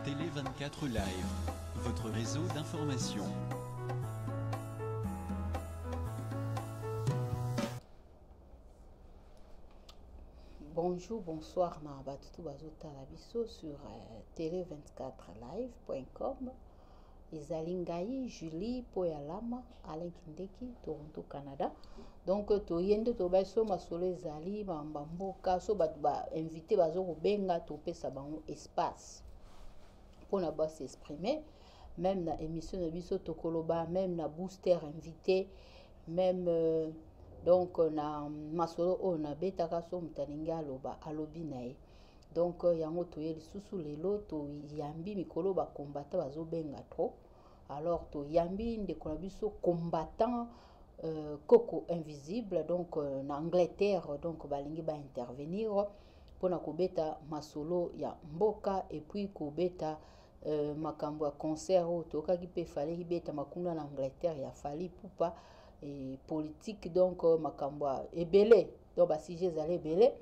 Télé 24 Live, votre réseau d'information. Bonjour, bonsoir, Marabatutu Bazota Labiso sur télé24live.com. Izalingai, Julie, Poyalama, Alain Kindeki, Toronto, Canada. Donc, to yende to baso masolo ezali mambamboka so ba invité bazo benga to pesa bango espace pour na ba s'exprimer, même na émission na biso tokoloba, même na booster invité, même donc na masolo o na betaka so mutaninga aloba alobi nae. Donc yango to yeli susu lelo to yambi mikolo ba combattant bazo benga trop. Alors to yambi ndeko na biso combattant Coco Invisible, donc en Angleterre, donc balingi ba intervenir pour na kobeta masolo ya mboka et puis kobeta makambo ya concert to kaki pe fale hibeta makunda na Angleterre ya fali pupa et politique, donc makambo ebele donc ba sujet zale ebele,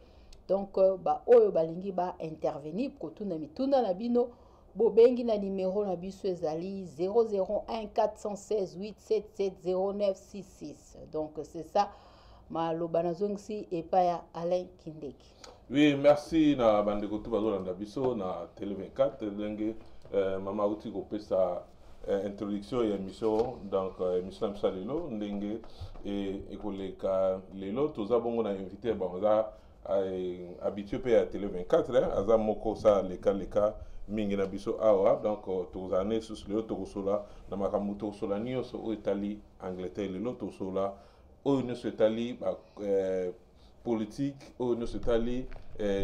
donc ba oyo balingi ba intervenir ko tuna mituna na bino bobengi na numéro na biso ezali 001 416 877 0966. Donc c'est ça maloba nazongisi epaya Alain Kindeki. Oui, merci na bandeko tu bazolanda biso na Télé 24 lenge mama uti ko pesa introduction et émission, donc émission ça lelo ndenge et koleka lelo toza bongo na invité banza habitué pe à Télé 24 aza moko sa leka mingi na biso awa, donc tozane sus lelo tokosola na makambo tokosola nyonso o Italie Angleterre lelo tokosola o nyonso Italie politique o nyonso Italie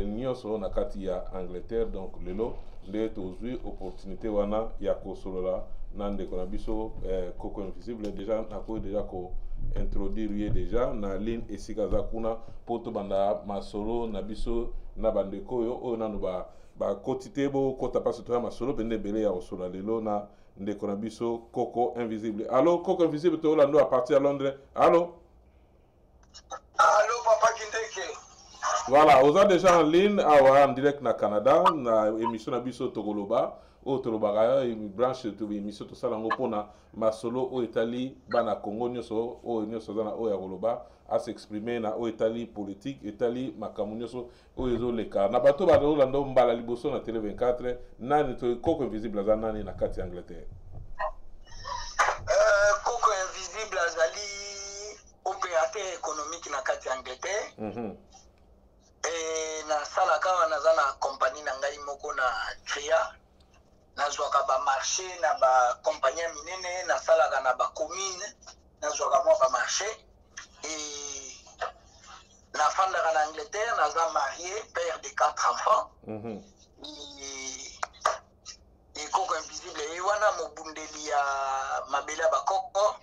nyonso na kati ya Angleterre. Donc lelo nde tozwi opportunité wana ya kosolola na ndeko na biso Coco Invisible. Déjà nako déjà ko introduire déjà na ligne esika za kuna poto banda masolo na biso na bandeko yo o nanu ba kotite bo kota paso to masolo bende bele ya osola lelo na ndeko na biso Coco Invisible. Allô Coco Invisible to lando à partir à Londres. Allô Papa Kindeke. Voilà, vous êtes déjà en ligne en direct na Canada na émission na biso Tokoloba o Tolobagaya une branche de émission to sala ngopona masolo o Italie bana Congo nyoso o nyoso na o ya Koloba à s'exprimer na o Italie politique Italie makamu nyoso o ezo leka na bato ba rolando mbala liboso na Télé 24 nani to Coco Invisible za nani na kati Angleterre. Coco Invisible azali opérateur économique na kati Angleterre. Na sala kawa naza na compagnie na ngai moko na Tria nazwaka ba marché na ba compagnie minene na salaka na ba commune nazwaka mo ba marché et na fandaka na Angleterre naza marié, père de 4 enfants. Et Coco Invisible e wana mobundeli ya mabela ba koko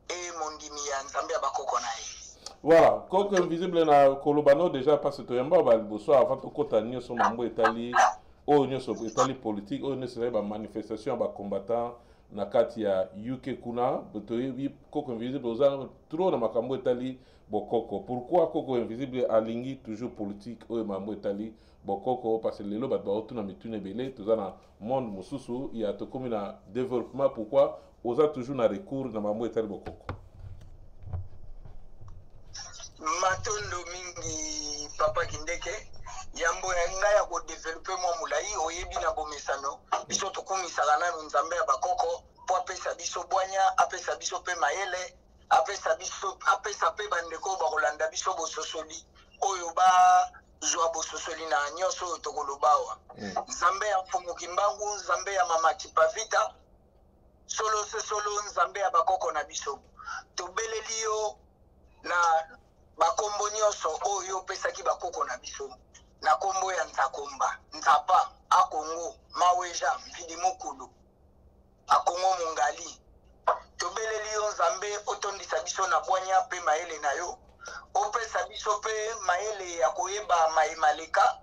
et mondimi ya nzambe ya ba koko na ye. Voilà, Coco Invisible na kolobano déjà parce que yamba ba liboso avant to kota nyoso mambo Italie o nyoso Italie politique o nyoso ba manifestation ba combattant na kati ya UK kuna to Coco Invisible oza trop na makambo Italie bokoko. Pourquoi Coco Invisible alingi toujours politique o mambo Italie bokoko? Parce que lelo ba otuna mitune belé toza na monde mususu ya to komi na développement. Pourquoi oza toujours na recours na mambo Italie bokoko? Matondo mingi Papa Kindeke yambo ya ngaya ko développer mo mulai oyebi na bomesano biso to komisala na nzambe ya bakoko po apesa biso bwanya apesa biso pe mayele apesa pe bandeko ba kolanda biso bososoli oyo ba zwa bososoli na nyoso to kolobawa nzambe ya mfumu kimbangu nzambe ya mama Kipavita solo nzambe ya bakoko na biso to belelio na bakombo nyonso oyo pesaki bakoko na biso na kombo ya Nzakomba Nzapa Akongo Maweja Mpidi Mukulu Akongo Mungali tobeleli yo nzambe otondisa biso na bwanya pe mayele na yo opesa biso pe mayele ya koyeba mayemaleka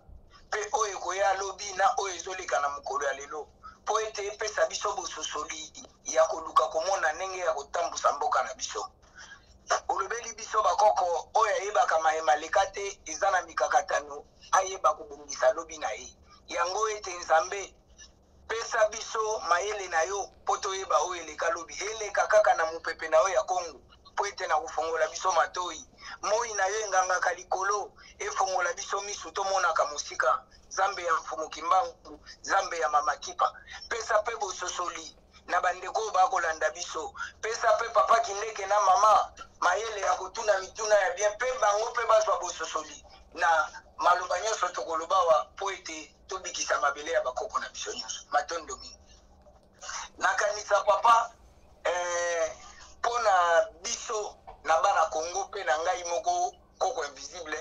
pe oyo koya lobi na oyo ezoleka na mokolo ya lelo po ete epesa biso bososoli ya koluka komona ndenge ya kotambusa mboka na biso. Olobeli biso bakoko oyo ayebaka mayemaleka te eza na mikakatano ayeba kobongisa lobi na ye yango ete nzambe pesa biso mayele na yo po toyeba oyo eleka lobi eleka kaka na mopepe na yo ya Congo po ete na kofongola biso matoi moi na yo engangaka likolo efongola biso misu tomonaka mosika Zambe ya mfumu Kimbangu Zambe ya mama Kipa pesa pe bososoli na bandeko bakolanda biso pesa pe papa Kindeke na mama mayele ya kotuna mituna ya bien pe bango pe bazwa bososoli na maloba nyonso tokolobawa po ete tobikisa mabele ya bakoko na biso nyonso matondo mingi nakanisa papa pona biso na bana Congo pe na ngai moko koko invisible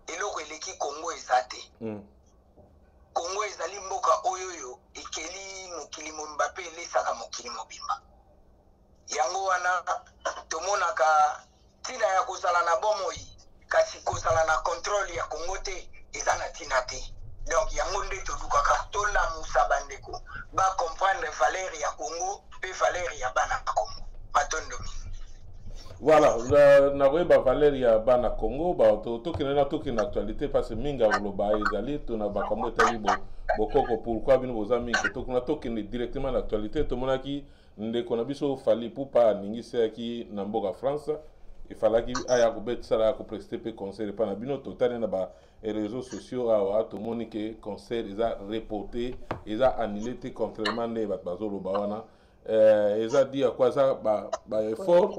eloko eleki Congo ezate Congo ezali mboka oyoyo ekeli mokili Mbappé elesaka mokili mobimba yango wana tomonaka tina ya kozala na bomoi kasi kozala na contrôle ya Congo te eza na tina te donc yango nde tolukaka tolamusa bandeko ba comprendre valeur ya Congo pe valeur ya bana Congo matondo. Voilà, na koyeba valeur ya bana Congo ba tokende na tokende actualité parce que minga loba ezali to na bakambo etali bokoko pourquoi bino boza mingi tokuna tokende directement na actualité tomonaki ndeko na biso Fally Ipupa ningisaki na mboka France ifalaki aya kobetsala ko prester pe concert pa na bino totane na ba réseaux sociaux awa tomoni ke concert eza reporté eza annulé te contrairement ne bat bazoloba wana eza dia kwa za ba effort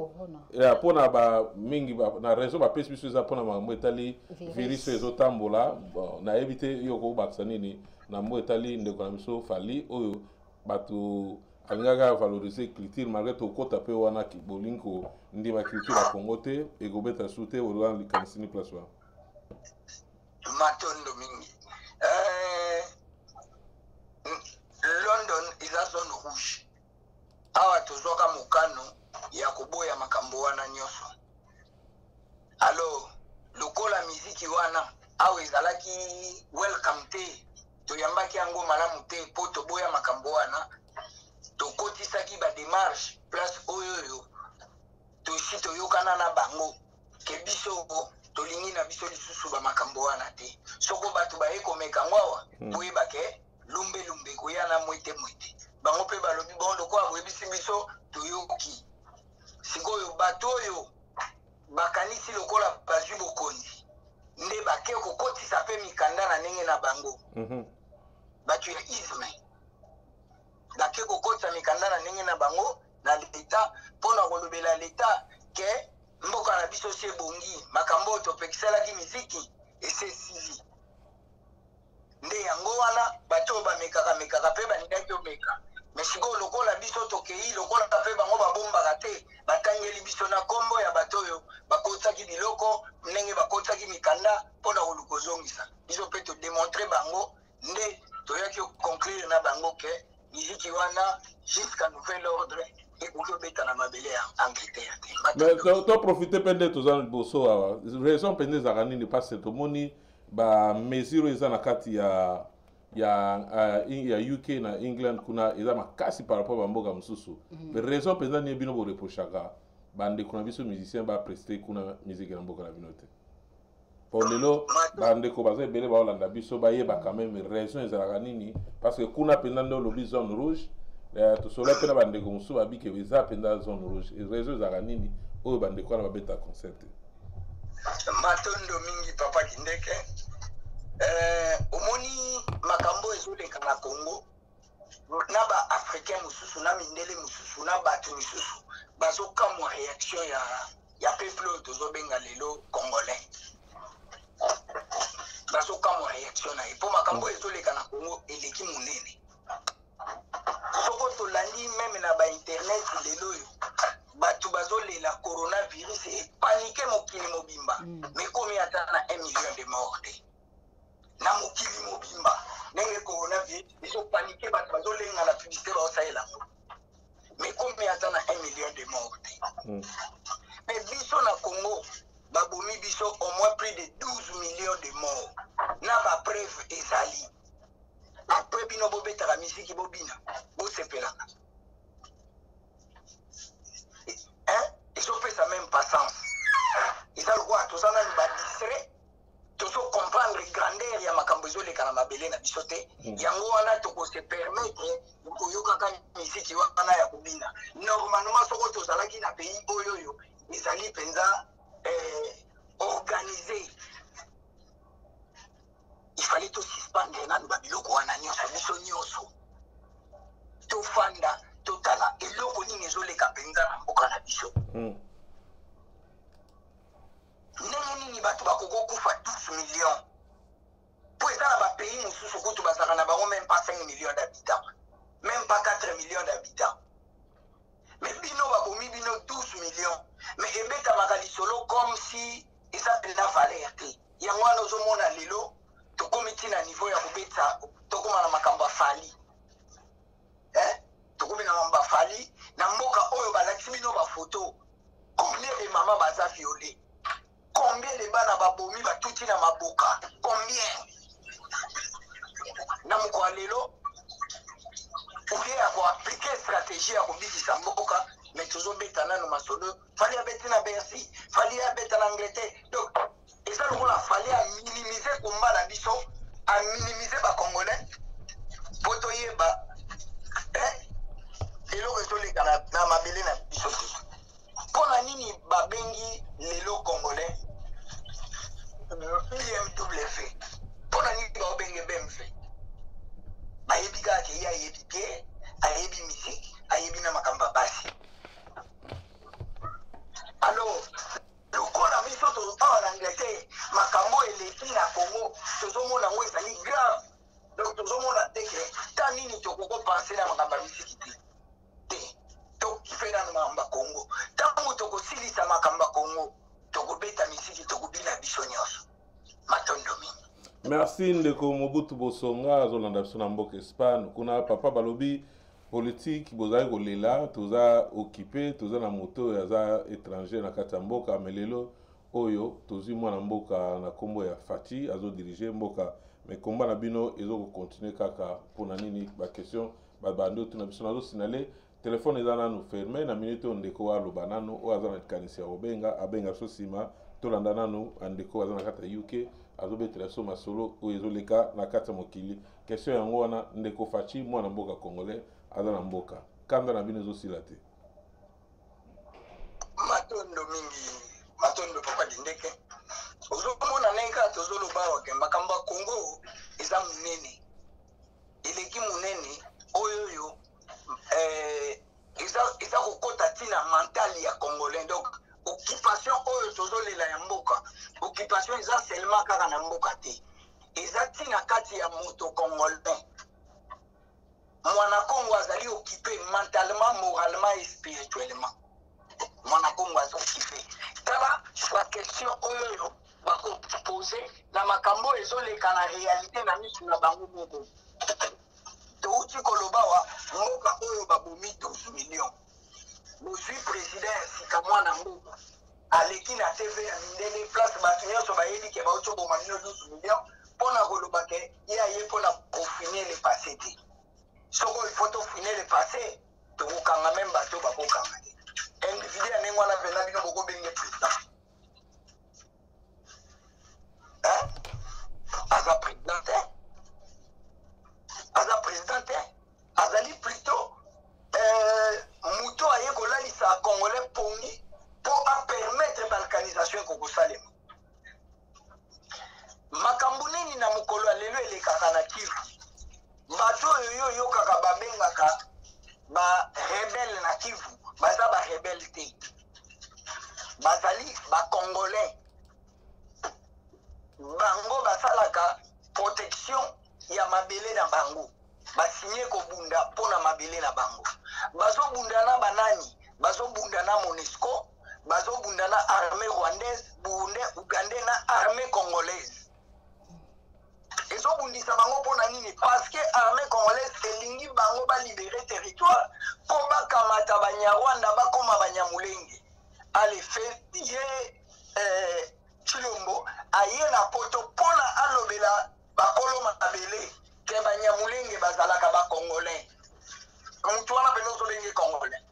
ya pona ba mingi na raison ba pesi biso eza pona mambo etali virus ezotambola na éviter yoko baksa nini na mbo etali ndeko na biso Fally oyo bato alingaka valoriser culture malgré to kota pe wana ki bolinko ndima culture ya Congo te egobeta sute olwa likanisini place wa matondo mingi London eza zone rouge awa tozwaka mokano ya koboya makambo wana nyonso alors lokola miziki wana awa ezalaki welcome te toyambaki yango malamu te po toboya makambo wana tokotisaki ba démarche place oyoyo toshi toyokana na bango ke biso tolingi na biso lisusu ba makambo wana te soko bato baye komeka ngwawa boyeba ke lumbe koyana mwete bango pe balobi bon loko aboyebisi biso toyoki sikoyo bato oyo bakanisi lokola bazwi bokonzi nde bake kokotisa pe mikanda na ndenge na bango bato ya isme bake kokotisa mikanda na ndenge na bango na leta mpona kolobela leta ke mboka na biso se bongi makambo oyo topekiselaki miziki esesili nde yango wana bato bamekaka pe bandaki omeka mais sikoyo lokola biso tokei lokola pe bango babombaka te batangeli biso na kombo ya bato oyo bakotisaki biloko ndenge bakotisaki mikanda mpona koluka kozongisa biso mpe todemontre bango nde toyaki koconclure na bango ke miziki wana jusqu'à nouvel ordre ekoki obeta na mabele ya Angleterre te mais to profiter pe nde toza liboso awa raison mpenza ezalaka nini parce tomoni ba mesure eza na kati ya UK na England kuna eza makasi par rapport ba mboka mosusu mais raison mpenza nini bino boreprochaka bandeko na biso musicien bapreste kuna musique na mboka na bino te po lelo bandeko baza ebele baolanda biso bayeba quand même raison ezalaka nini parce que kuna mpenza nde olobi zone rouge tosola mpe na bandeko mosusu babike eza mpenza zone rouge raison ezalaka nini oyo bandeko wana babeta concert matondo mingi papa Kindeke omoni makambo ezoleka na Congo na ba africain mosusu na mindele mosusu na bato mosusu bazokamwa réaction ya peuple oyo tozobenga lelo congolais bazokamwa réaction na ye mpo makambo ezoleka na Congo eleki monene soko tolandi meme na bainternet lelo oyo bato bazolela coronavirus epanike mokili mobimba mekomi ata na 1 million de morts te na mokili mobimba ndenge coronavirus ezopanike bato bazolenga na publicité baosalela mekomi ata na 1 million de morts te mais biso na Congo babomi biso au moins plus de 12 millions de morts na bapreuve ezali après bino bobetaka misiki bobina bosepelaka ezopesa même pas sens eza lokola toza nani badistrait tozocomprendre grandeur ya makambo ezoleka na mabele na biso te yango wana tokose permettre ezali penza organisé. Il fallait tout suspendre nanu babiloko wana nyonso biso nyonso tofanda totala eloko nini ezoleka penza na mboka na biso ndenge nini bato bakokokufa 12 millions po eza na bapays mosusu kutu bazalaka na bango même pas 5 millions d'habitants même pas 4 millions d'habitants mais bino babomi bino 12 millions mais ebetamaka lisolo comme si eza pena valeur te yango wana ozomona lelo tokomi ntina niveau ya kobeta tokoma na makambo afali tokomi na makambo afali na mboka oyo balakisi bino bafoto combien de mama baza violé combien de bana babomi batuti na maboka combien na mokolo lelo oke ya koaplike stratégie ya kobikisa mboka mais tozobeta nano masolo fali abeti na Bercy fali abeta na Angleterre donc eza lokola fali aminimize komba na biso aminimize bacongolais po toyeba eloko ezoleka na mabele na biso mpona nini babengi lelo congolais BMW mpona nini baobenge BMW bayebi kaka ye ayebi te ayebi misiki ayebi na makambo ya basi alors lokola biso tozawa na Angleterre makambo eleki na Congo tozomona ngo ezali grave donc tozomona teke ta nini tokokopense na makambo ya misiki te tokife nano makambo ya Congo ntango tokosilisa makambo ya Congo tokobeta misiki tokobina biso nyonso matondo mingi. Merci ndeko Mobutu Bosonga azolanda biso na mboka Espagne kuna papa balobi politique bozali kolela toza occupé toza na moto yaza étranger na kati ya mboka melelo oyo tozwi mwana mboka na kombo ya Fati azo diriger mboka mais komba na bino ezo continuer kaka pona nini ba question ba bando tuna biso nazo signaler téléphone eza nanu fermé na minute ndeko wa loba nanu o aza na kanisi ya obenga abenga so sima tolanda nanu andeko aza na kati ya UK azobetela so masolo oyo ezoleka na kati ya mokili question yango wana ndeko Fati mwana mboka congolais aza na mboka kanda na bino ezosila te matondo mingi matondo papa Kindeke ozomona neka tozoloba wake makambo ya Congo eza munene eleki munene oyo eza kokota ntina mentale ya congolais donc occupation oyo tozolela ya mboka occupation eza seulement kaka na mboka te eza ntina kati ya moto congolais mwana Congo azali occupé mentalement moralement et spirituellement mwana Congo azali occupé tala ba question oyo bakopose na makambo ezoleka na réalité na misu na bango moko touti kolobawa mboka oyo babomi 12 millions bozwi président ya sika mwana mboka aleki na TV ya mindele place bato nyonso bayebi ke bauti oboma bino 12 millions mpona koloba ke ye aye mpona kofinir le passé te soko il faut tofinir le passé tokokanga meme bato bakokanga te individu ya ndenge wana mpena bino bokobenge président aza président te aza président te azali plutôt moto aye kolalisa congolais pongi po apermettre balkanisation ekokosalema makambo nini na mokolo ya lelo elekaka na Kivu bato oyo oyokaka babengaka barebele na Kivu baza barebele te bazali bacongolais bango basalaka protection ya mabele na bango basinye kobunda mpona mabele na bango bazobunda na banani bazobunda na MONUSCO bazobunda na armée rwandaise bunde ugandais na armée congolaise ezobundisa bango mpona nini parce que armée congolaise elingi bango balibere territoire mpo bakamata banyarwanda bakoma banyamulenge alefe ye Chilombo aye na poto mpona alobela bakolo mabele ke banyamulenge bazalaka bacongolais mutu wana pene ozolenge congolais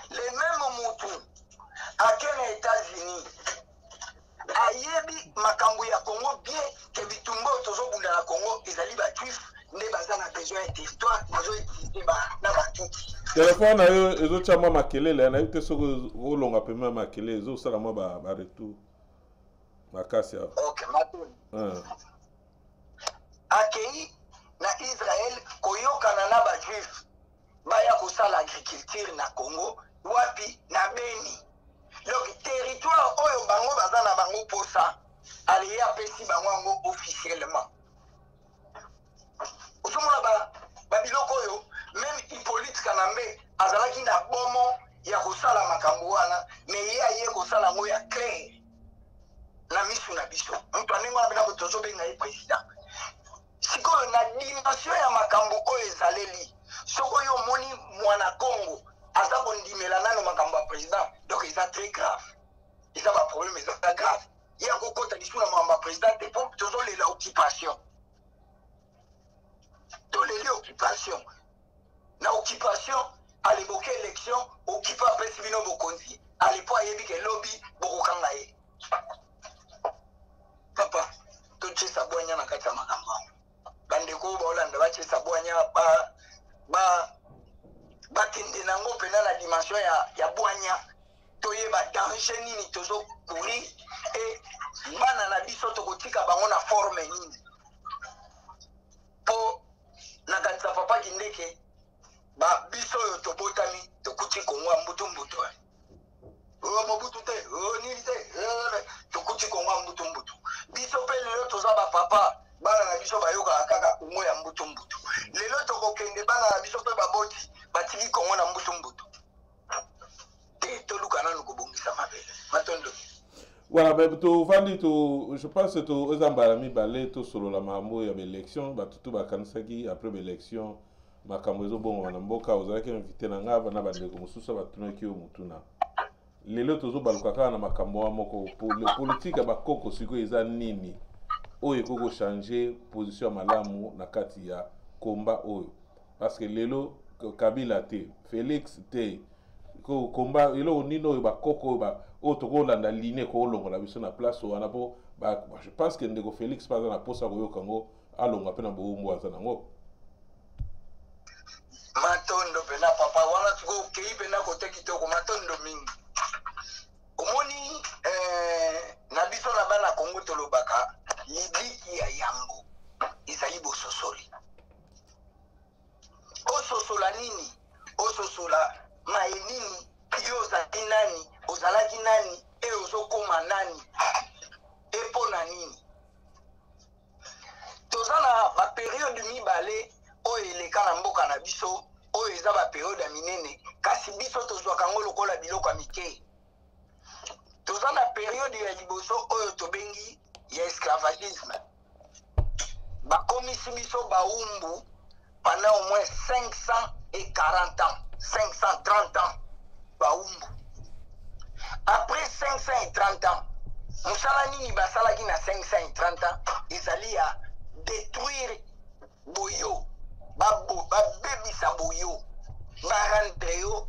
le même mutu ake na États-Unis ayebi makambo ya Congo bien ke bitumba oyo tozobunda na Congo ezali bajuif nde baza na besoin ya territoire bazoutilize na batuti Téléphone na yo ezotia mwa makelele na yote soko olonga pema makelele ezosala mwa ba retour makasi awa. Ok, matoni. Akei na Israël koyokana na ba juif baya kosala agriculture na Congo wapi na Beni. Donc territoire oyo bango baza na bango posa ali apesi bango ngo officiellement. Osomona ba biloko oyo même Hippolyte Kanambe azalaki na bomo ya kosala makambo wana mais ye aye kosala ngo ya clair na misu na biso. Mtu anengo na bina botozo benga ye président. Sikoyo na dimension ya makambo oyo ezaleli soko yo moni mwana Congo aza kondimela nano makambo ya président donc c'est très grave. Ils ont un problème, mais c'est grave. Il y a beaucoup de choses dans le président, et pour toujours l'occupation. Tous les occupations. Dans l'occupation, à l'époque élection, occupé après Sibino Bokonzi. À l'époque, il y a eu lobby, Bokokangaye. Papa, tout ce qui est aboigné dans le Makamba. Bandeko, Bolanda, tout ce qui est aboigné, batinde nango pena la dimension ya boigna. Toye ba danger nini tozo courir et bana na biso tokotika bango na forme nini po na kanisa papa kindeke ba biso yo tobotami tokuti Kongo mbutu mbutu o mobutu te o nini te tokuti Kongo mbutu mbutu biso pe lelo toza ba papa bana na biso bayoka kaka Kongo ya mbutu mbutu lelo tokokende bana na biso pe baboti batiki Kongo na mbutu mbutu. Voilà, mais je pense que aux embarami balé tout solo la mambo ya élection ba tout ba kansaki après l'élection makamwezo bon wana mboka ozalaki invité na ngava na bandeko mususa batunaki yo mutuna lelo tozo balukaka na makambo wa moko pour le politique ba koko siko eza nini oyo koko changer position malamu na kati ya komba oyo parce que lelo Kabila te Félix te ko komba ilo nino ba koko ba otoko landa ligne ko longo la biso na place wana po ba je pense que ndeko Félix pas na posa ko yokango alonga pena bo umbo azana ngo matondo pena papa wana tuko kei pena kote kitoko matondo mingi omoni na biso na bana Kongo tolobaka libiki ya yambo izali bo sosoli o sosola nini o sosola maenini yoza nani ozalaki nani e ozokoma nani epo na nini tozana ba période mibale oyo eleka na mboka na biso oyo eza ba période ya minene kasi biso tozwaka ngo lokola biloko ya mike tozana période ya liboso oyo tobengi ya esclavagisme bakomisi biso baumbu pendant au moins 540 ans 530 ans baumbu. Après 530 ans, musala nini basalaki na 530 ans, ezali a détruire boyo, babebisa boyo, barendre yo,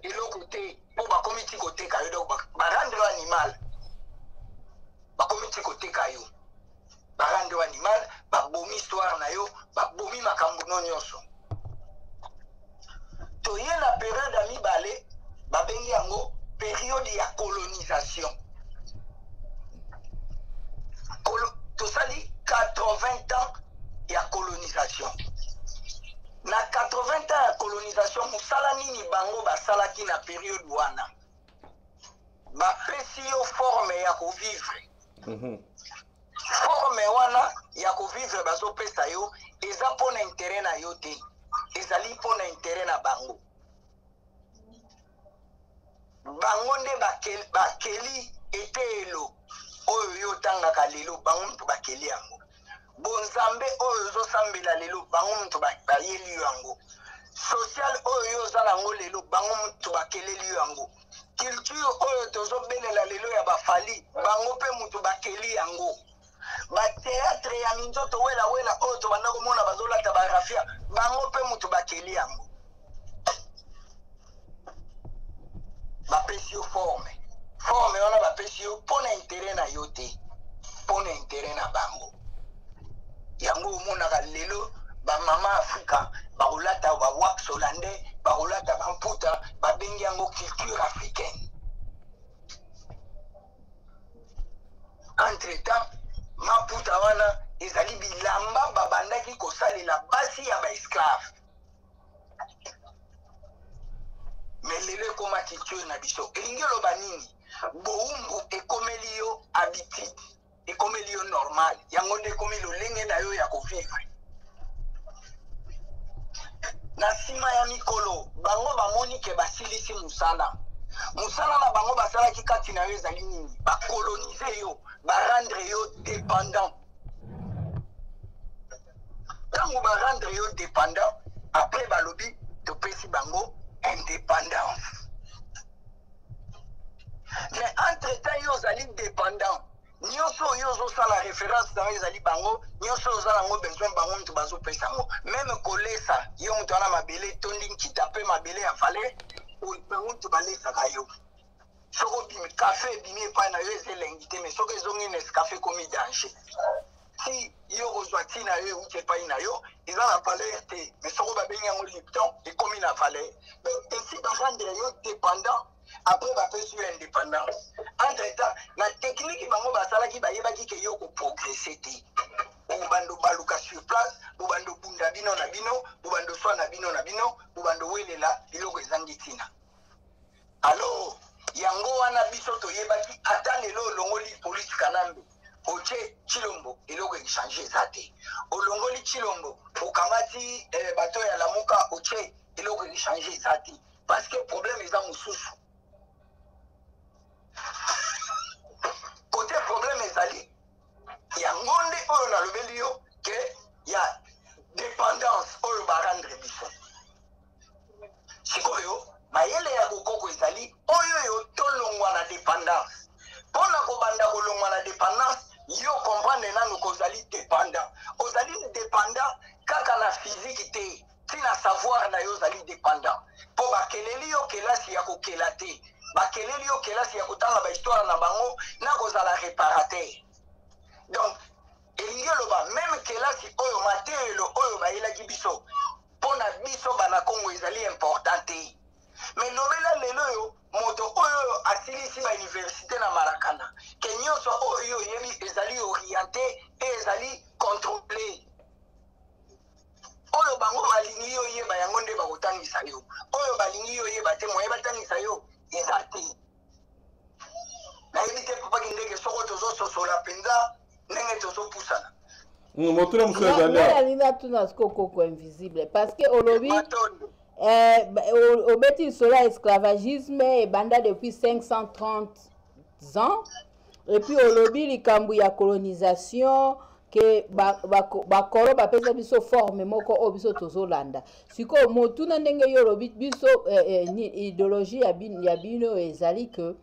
eloko te, po bakomiti koteka yo, donc barendre yo animal, bakomiti koteka yo, barendre yo animal, babomi histoire na yo, babomi makambo no nyonso. Toye la période à mibale, babengi yango période ya colonisation. Tosali 80 ans ya colonisation. Na 80 ans ya colonisation, musala nini bango basalaki na période wana. Bapesi yo forme ya kovivre. Forme wana ya kovivre bazopesa yo, eza pona intérêt na yo te. Ezali pona intérêt na bango. Bango nde bakeli etelo oyo yo tangaka lelo bango mtu bakeli yango. Bonzambe oyo zo sambela lelo bango mtu bayeli yango. Social oyo yo zala ngo lelo bango mtu bakeleli yango. Culture oyo tozo belela lelo ya bafali bango pe mtu bakeli yango. Ba théâtre ya minzoto wela oyo to bandako mona bazolata ba rafia bango pe mutu bakeli yango bapesi yo forme wana bapesi yo pona intérêt na yo te pona intérêt na bango yango omonaka lelo bamama Afrika bakolata bawax hollandais bakolata bamputa babengi yango culture africaine. Entre temps maputa wana ezali bilamba babandaki kosalela basi ya baesclave. Mais lelo ekoma culture na biso elingi oloba nini? Boumbu ekomeli yo habitude, ekomeli yo normal, yango nde ekomi lolenge na yo ya kovivre. Na nsima ya mikolo bango bamoni ke basilisi musala na bango basalaki kati na yo ezali nini? Bakolonize yo, barendre yo dépendant. Ntango barendre yo dépendant, après balobi topesi bango indépendance. Mais entre-temps yo ozali dépendant, nyonso oyo ozosala référence na yo ezali bango, nyonso ozala yango besoin bango mutu bazopesa yango. Même kolesa yo mutu wana mabele etondi nkita mpe mabele ya vale bango mutu balesaka yo. Soko bimi café ebimi epai na yo eza elengi te, mais soki ezongi Nescafé ekomi danger. Si yo kozwa ntina yo euti epai na yo eza na valeur te, mais soko babengi yango Lipton ekomi na valeur. Donc ainsi barendre yo dépendant, après bapesi yo indépendance. Entre-temps na technique bango basalaki bayebaki ke yo koprogresse te. Bobando baluka sur place, bobando bunda bino na bino, bobando swa na bino na bino, bobando welela biloko ezangi ntina. Alors yango wana biso toyebaki ata lelo olongoli police kanambe oche Chilombo eloko ekichange eza te. Olongoli Chilombo okamati bato ya Lamuka oche eloko ekichange eza te, parce que problème eza mosusu. Côté problème ezali yango nde oyo nalobeli yo ke ya dépendance oyo barendre biso. Sikoyo mayele ya kokoko ezali oyo yo tolongwa na dépendance. Pona kobanda kolongwa na dépendance yo comprendre nanu kozali dépendant. Ozali dépendant kaka na physique te, tina savoir na yo ozali dépendant. Po bakeleli yo kelasi ya kokela te, bakeleli yo kelasi ya kotanga bahistoire na bango na kozala réparateur. Donc elingi oloba même kelasi oyo matelo oyo bayelaki biso pona biso bana Congo ezali important te. Mais lobela lelo yo moto oyo asilisi ba université na Marakana ke nyonso oyo yebi ezali orienté et ezali contrôlé. Oyo bango balingi yo yeba yango nde bakotangisa yo, oyo balingi yo yeba te moye batangisa yo eza te. Nayebi te papa kindeke soko tozososola mpenza ndenge tozopusana. Motura muso ezali alinga tuna skokoko invisible parce que olobi obeti sur l'esclavagisme et banda depuis 530 ans et puis olobi likambu ya colonisation que bakoro bapesa biso forme moko o biso tozolanda siko motuna ndenge yo olobi biso idéologie ya bino ezali que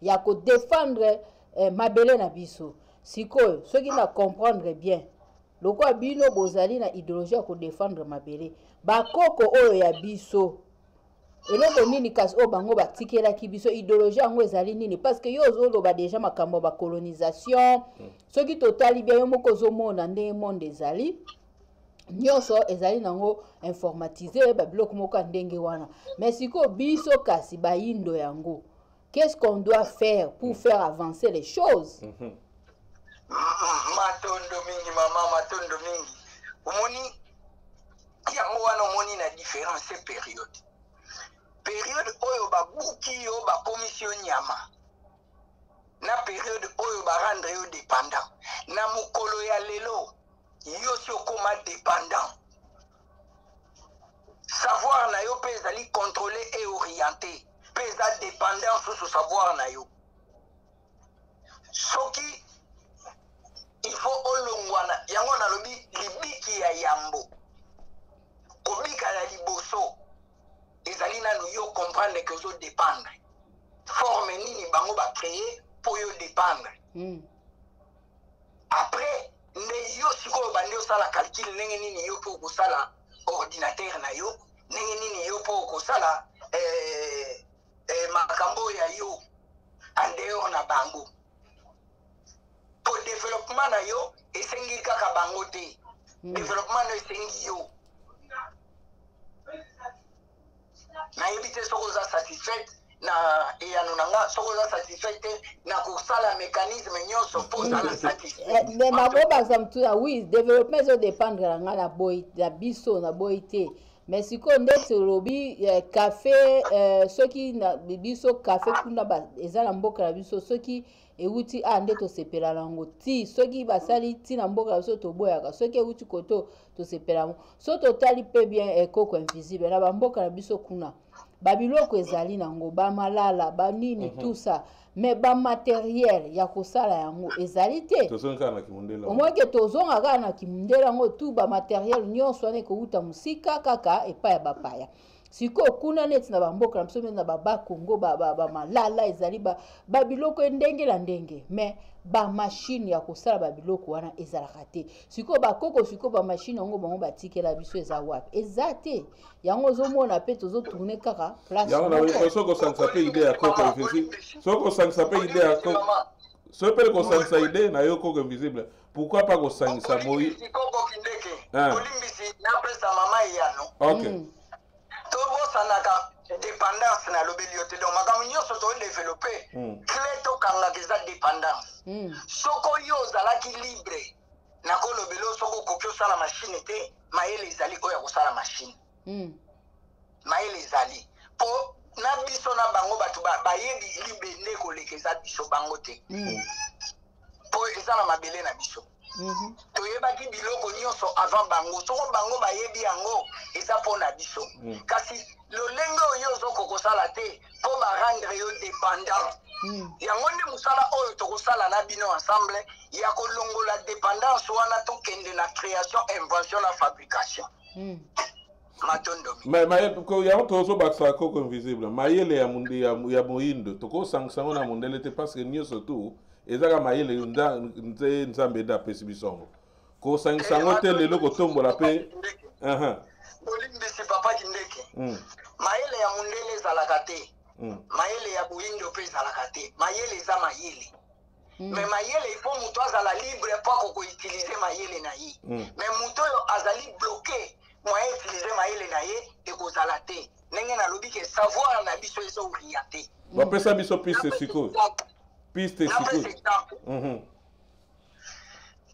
ya ko défendre mabele na biso siko soki na comprendre bien loko bino bozali na idéologie ya ko défendre mabele bakoko oyo ya biso eloko nini kasi o bango batikelaki biso idéologie yango ezali nini parce que yo ozoloba déjà makambo ba colonisation soki totali bien yo moko ozomona ndenge monde ezali nyonso ezali nango informatisé ba biloko moko ndenge wana mais siko biso kasi bayindo yango qu'est-ce qu'on doit faire pour faire avancer les choses? Matondo mingi mama matondo mingi omoni yango wana omoni na différence période oyo babuki yo bakomisi yo nyama na période oyo barendre yo dépendant na mokolo ya lelo yo si okoma dépendant savoir na yo mpe ezali contrôlé et orienté mpe eza dépendant susu savoir na yo soki il faut olongwana yango nalobi libiki ya yambo kobika ya liboso ezali nanu yo comprendre que ozo dépendre forme nini bango bacréé po yo dépendre après nde yo sikoyo bandi osala calcul ndenge nini yo mpo okosala ordinateur na yo ndenge nini yo mpo okosala makambo ya yo en dehors na bango po développement na yo esengi kaka bango te développement na esengi yo nayebi te soki oza satisfait na eyano na nga soki oza satisfait te na kosala mécanisme nyonso mpo ozala satisfait. Mais nakobaza mutuna oui développement ezodépendre na nga na boyi na biso na boyi te. Mais sikoyo ndeti olobi café soki na biso café kuna eza na mboka na biso soki euti nde tosepela nango ti soki basali ti na mboka na biso toboyaka soki euti koto tosepela yango so totali mpe bien Koko Invisible na bamboka na biso kuna babiloko ezali nango bamalala banini tout ça mais bamatériel ya kosala yango ezali te omoke tozonga kaka na kimundela yango tu bamatériel nyonso wana ekouta mosika kaka epai ya bapaya sikoyo kuna neti na bamboka na biso na bakongo bamalala ezali babiloko ndenge na ndenge mais bamashine ya kosala babiloko wana ezalaka te sikoyo bakoko sikoyo bamashine yango bango batikela biso eza wapi eza te yango ozomona mpe tozotourne kaka place soko osangisa mpe ide ya Koko Invisible soko osangisa mpe ide ya soki mpe kosangisa ide na yo Koko Invisible pourquoi pas kosangisa moi Koko Kindeke olimbisi napesa mama eyano tobosanaka dépendance na lobeli yo te donc makambo nyonso todeveloppe clé tokangaka eza dépendance soko yo ozalaki libre nakolobeli o soko okoki osala mashine te mayele ezali oyo ya kosala mashine mayele ezali mpo na biso na bango bato bayebi libre nde koleka eza biso bango te mpo eza na mabele na biso toyebaki biloko nyonso avant bango soko bango bayebi yango eza mpo na biso kasi lolenge oyo ozoko kosala te mpo barendre yo dépendant yango nde mosala oyo tokosala na bino ensemble ya kolongola dépendance wana tokende na création invention na fabrication matondomi yango tozobakisaka Koko Invisible mayele ya moyindo tokosangisa yango na mondele te parce que nyonso tu ezaka mayele nze nzambe ede apesi biso yango kosangisa yango te lelo kotombola mpe olimbisi papa Kindeke mayele ya mondele ezalaka te mayele ya boyindo mpe ezalaka te mayele eza mayele mais mayele ifo moto azala libre mpo akokoutilize mayele na ye mais moto oyo azali bloqué moyen utilize mayele na ye ekozala te ndenge nalobi ke savoir na biso ezooriente bapesa biso piste sikoyo piste sikoyo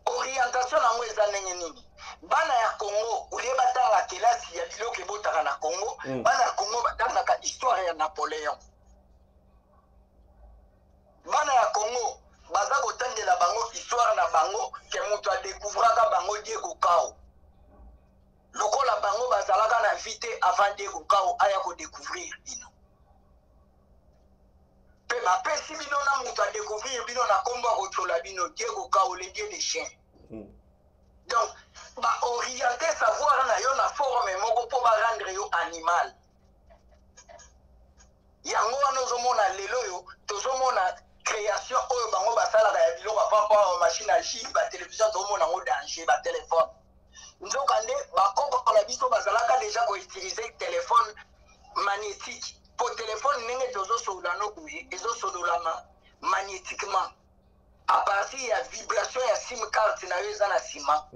orientation nango eza ndenge nini bana ya Congo olie batanga kelasi ya biloko ebotaka na Congo bana ya Congo batangaka histoire ya Napoléon bana ya Congo baza kotangela bango histoire na bango ke moto adécouvraka bango Diego Kao lokola bango bazalaka na vie te avant Diego Kao aya kodécouvrir bino mpe bapesi bino na moto adécouvrir bino na kombo ya kotyola bino Diego Kao le dieu des chiens donc baoriente savoir na yo na forme moko mpo barendre yo animal yango wana ozomona lelo oyo tozomona création oyo bango basalaka ya biloko apampa machine à jus batelevizio tozomona yango danger batelefone nzoka nde bakoko na biso bazalaka deja koutilize téléphone magnétique po téléphone ndenge tozosolola no boye ezosololama magnétiquement à partir ya vibration ya sim card na yo eza na nsima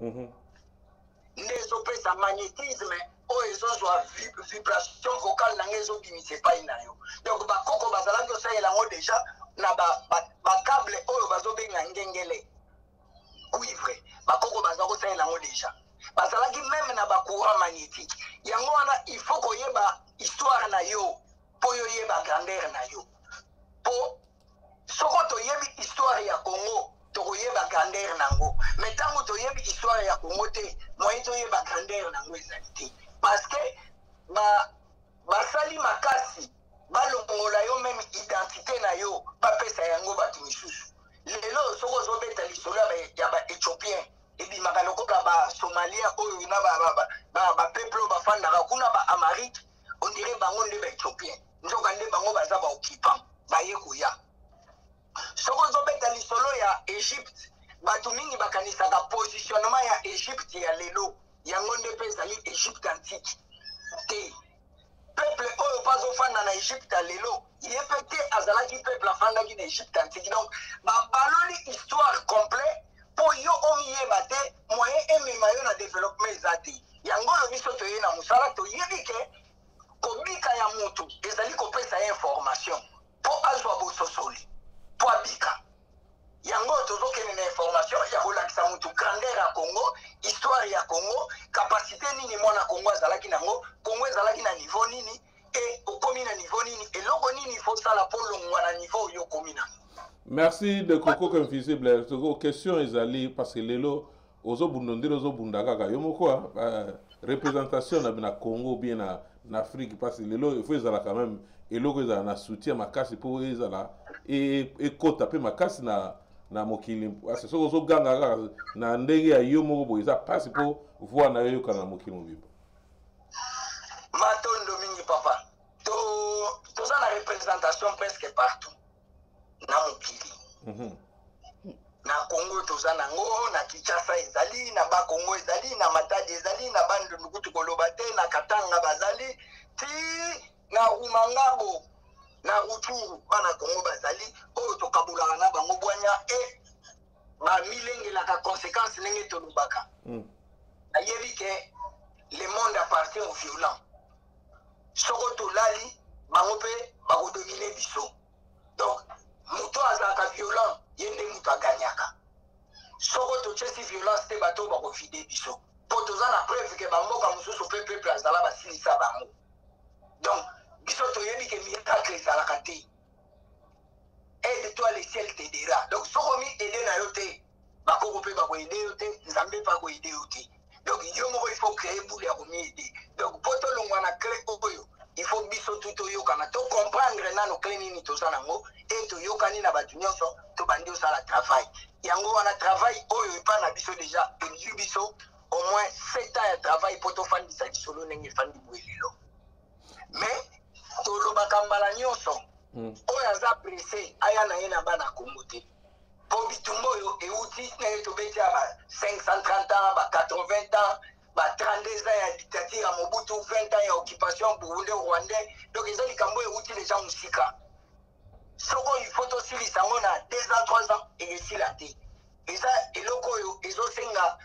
nde ezopesa magnétisme oyo ezozwa vibration vocale nange ezobimisa epai na yo donc bakoko bazalaki kosalela yango deja na bakable oyo bazobenga ngengele cuivre bakoko baza kosalela yango deja bazalaki meme na bacourant magnétique yango wana il faut koyeba histoire na yo mpo yo yeba grandeur na yo mpo soko toyebi histoire ya Congo tokoyeba grandeur nango mais ntango toyebi histoire ya Congo te moyen toyeba grandeur nango ezali te parce que basali makasi balongola yo meme identité na yo bapesa yango bato misusu lelo soko ozobeta lisolo ya baéthiopien ebimaka lokola basomalien oyo na bapeuple oyo bafandaka kuna baamérique on dirait bango nde baéthiopien nzoka nde bango baza baoccupant baye koya soko ozobeta lisolo ya Égypte bato mingi bakanisaka positionnement ya Égypte ya lelo yango nde mpe ezali Égypte antique te peuple oyo bazofanda na Égypte ya lelo ye mpe te azalaki peuple afandaki na Égypte antique donc babaloli histoire complet mpo yo omiyeba te moyen emema yo na développement eza te yango oyo biso toye na mosala toyebi ke kobika ya mutu ezali kopesa information po azwa bososoli po abika yango tozokende na information ya kolakisa mutu grandeur ya Congo, histoire ya Congo, capacité nini mwana Congo azalaki nango, Congo ezalaki na niveau nini et okomi na niveau nini eloko nini faut sala po longwa na niveau yo komi na. Merci de Coco Invisible. Question ezali parce que lelo ozo bundondiro ozo bundaka yo moko représentation na Congo bien na Afrique parce que lelo il faut ezala quand même eloko ezala na soutien makasi po ezala et kota pe makasi na mokili parce que ozo ganga na ndenge ya yo moko bo eza passe po voir na yo kana mokili mobibo. Matondo mingi papa. To za na représentation presque partout. Na mokili. Na Congo toza nango, na Kinshasa ezali, na ba Congo ezali, na Matadi ezali, na Bandu Nukutu koloba te, na Katanga bazali, ti na Rumangabo, na Rutshuru bana Congo bazali, oyo tokabulaka na bango bwanya e ba milengelaka conséquences ndenge tolobaka. Ayebi ke le monde appartient aux violents. Soko tolali bango pe bakodomine biso. Donc muto azalaka violent yende muto aganyaka. Soko tochesi violence te bato bakofide biso. Po toza na preuve ke bamboka mosusu pe peuple azala basilisa bango. Donc biso toyebi ke miracle ezalaka te. Aide-toi, le ciel t'aidera. Donc soko mi aide na yo te bakoko pe bakoede yo te, nzambe pa koede yo te. Donc yo moko il faut créer boule ya komi aider. Donc poto longwa na clé oyo il faut biso tout oyokana to comprendre nano clé nini toza nango et toyokani na batu nyonso to bandi osala travail yango wana travail oyo epa na biso déjà eliju biso au moins 7 ans ya travail po tofandisa lisolo ndenge efandi boelelo mais tolobaka mbala nyonso oyo aza pressé aya na ye na bana Congo te po bitumba oyo euti ndenge tobeti ya ba 530 ans ba 80 ans ba 32 ans ya dictature ya Mobutu, 20 ans ya occupation burundais rwandais. Donc ils ont dit kambo euti les gens musika. Soko il faut aussi les sango na 2 ans 3 ans et ici la té. Et ça eloko yo ezo senga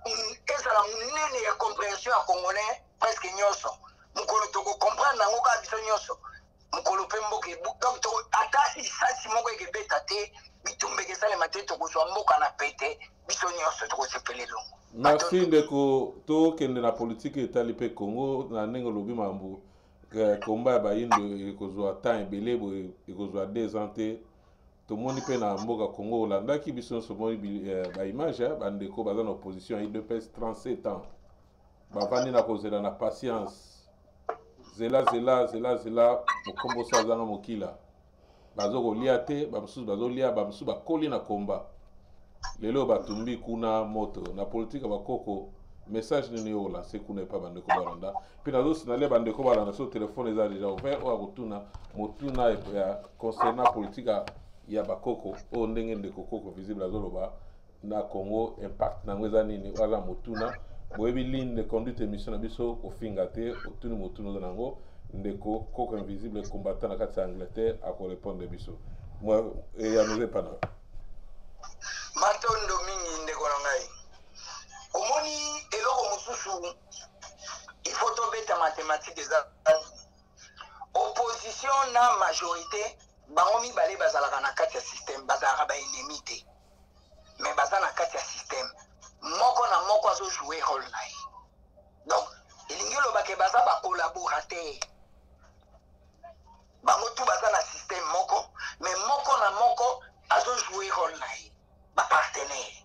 ezala munene ya compréhension ya congolais presque nyonso. Mukolo toko comprendre nango ka biso nyonso. Mukolo pe mboke donc to ata isasi moko ekebeta te bitumbe ke sale mate toko so mboka na pete biso nyonso toko sepele longo. Merci ndeko to kende na politique etali pe Congo na ndenge lobi mambu komba ba yindo ekozwa temps ebele bo ekozwa 2 ans te to moni pe na mboka Congo olandaki biso so moni ba image ba ndeko baza na opposition ya UDPS 37 ans bavandi na kozela na patience zela mokombo sa zanga mokila bazo kolia te bamususu bazo lia bamususu bakoli na komba lelo batumbi kuna moto na politique bakoko message nini yo lancer kuna pa bandeko balanda puis nazo signaler bandeko balanda so téléphone eza déjà ouvert o akutuna motuna ya concernant politique ya bakoko o ndenge ndeko koko visible azoloba na Congo impact na ngweza nini wala motuna boyebi ligne de conduite émission na biso kofinga te otuni motuna nango ndeko koko invisible combattant na kati ya Angleterre ako répondre biso moi ya nous epana Matondo mingi ndeko na ngai. Omoni eloko mosusu il faut tobeta mathématique eza opposition na majorité bango mibale bazalaka na kati ya système bazalaka ba ennemi te mais baza na kati ya système moko na moko azo jouer rôle na ye. Donc elingi lobake baza ba collaborateur bango tu baza na système moko mais moko na moko azo jouer rôle na ye ba partenaire.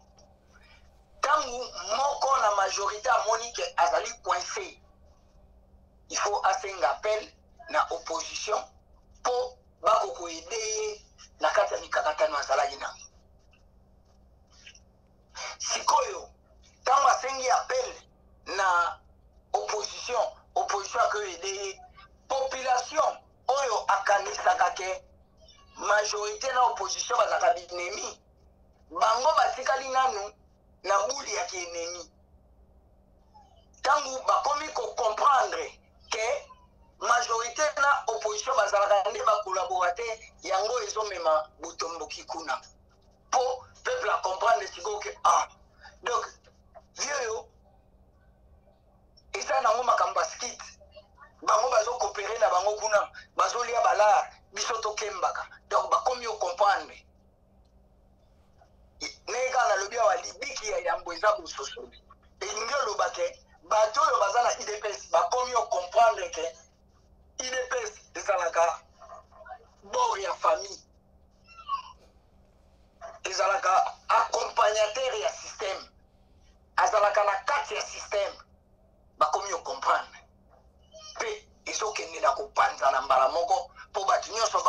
Tangu moko na majorité amoni ke azali coincé il faut asenga appel na opposition po bako ko aider na kati ya mikakatano azalaki na sikoyo tangu asengi appel na opposition ako aider population oyo akanisaka ke majorité na opposition bazaka binemi bango batikali nanu na buli ya kienemi tangu bakomi ko comprendre que majorité na opposition bazalaka nde ba collaborateur yango ezomema botomboki kuna po peuple a comprendre siko ke donc vieux yo eza nango makambo skit bango bazoko opérer na bango kuna bazolia bala biso tokembaka donc bakomi comprendre nega na lobia wa libiki ya yambo eza bososo elingi oloba ke bato oyo baza na idps bakomi comprendre ke idps ezalaka bord ya famille ezalaka accompagnateur ya système azalaka na kati ya système bakomi comprendre pe ezokende na kopanza na mbala moko mpo bato nyonso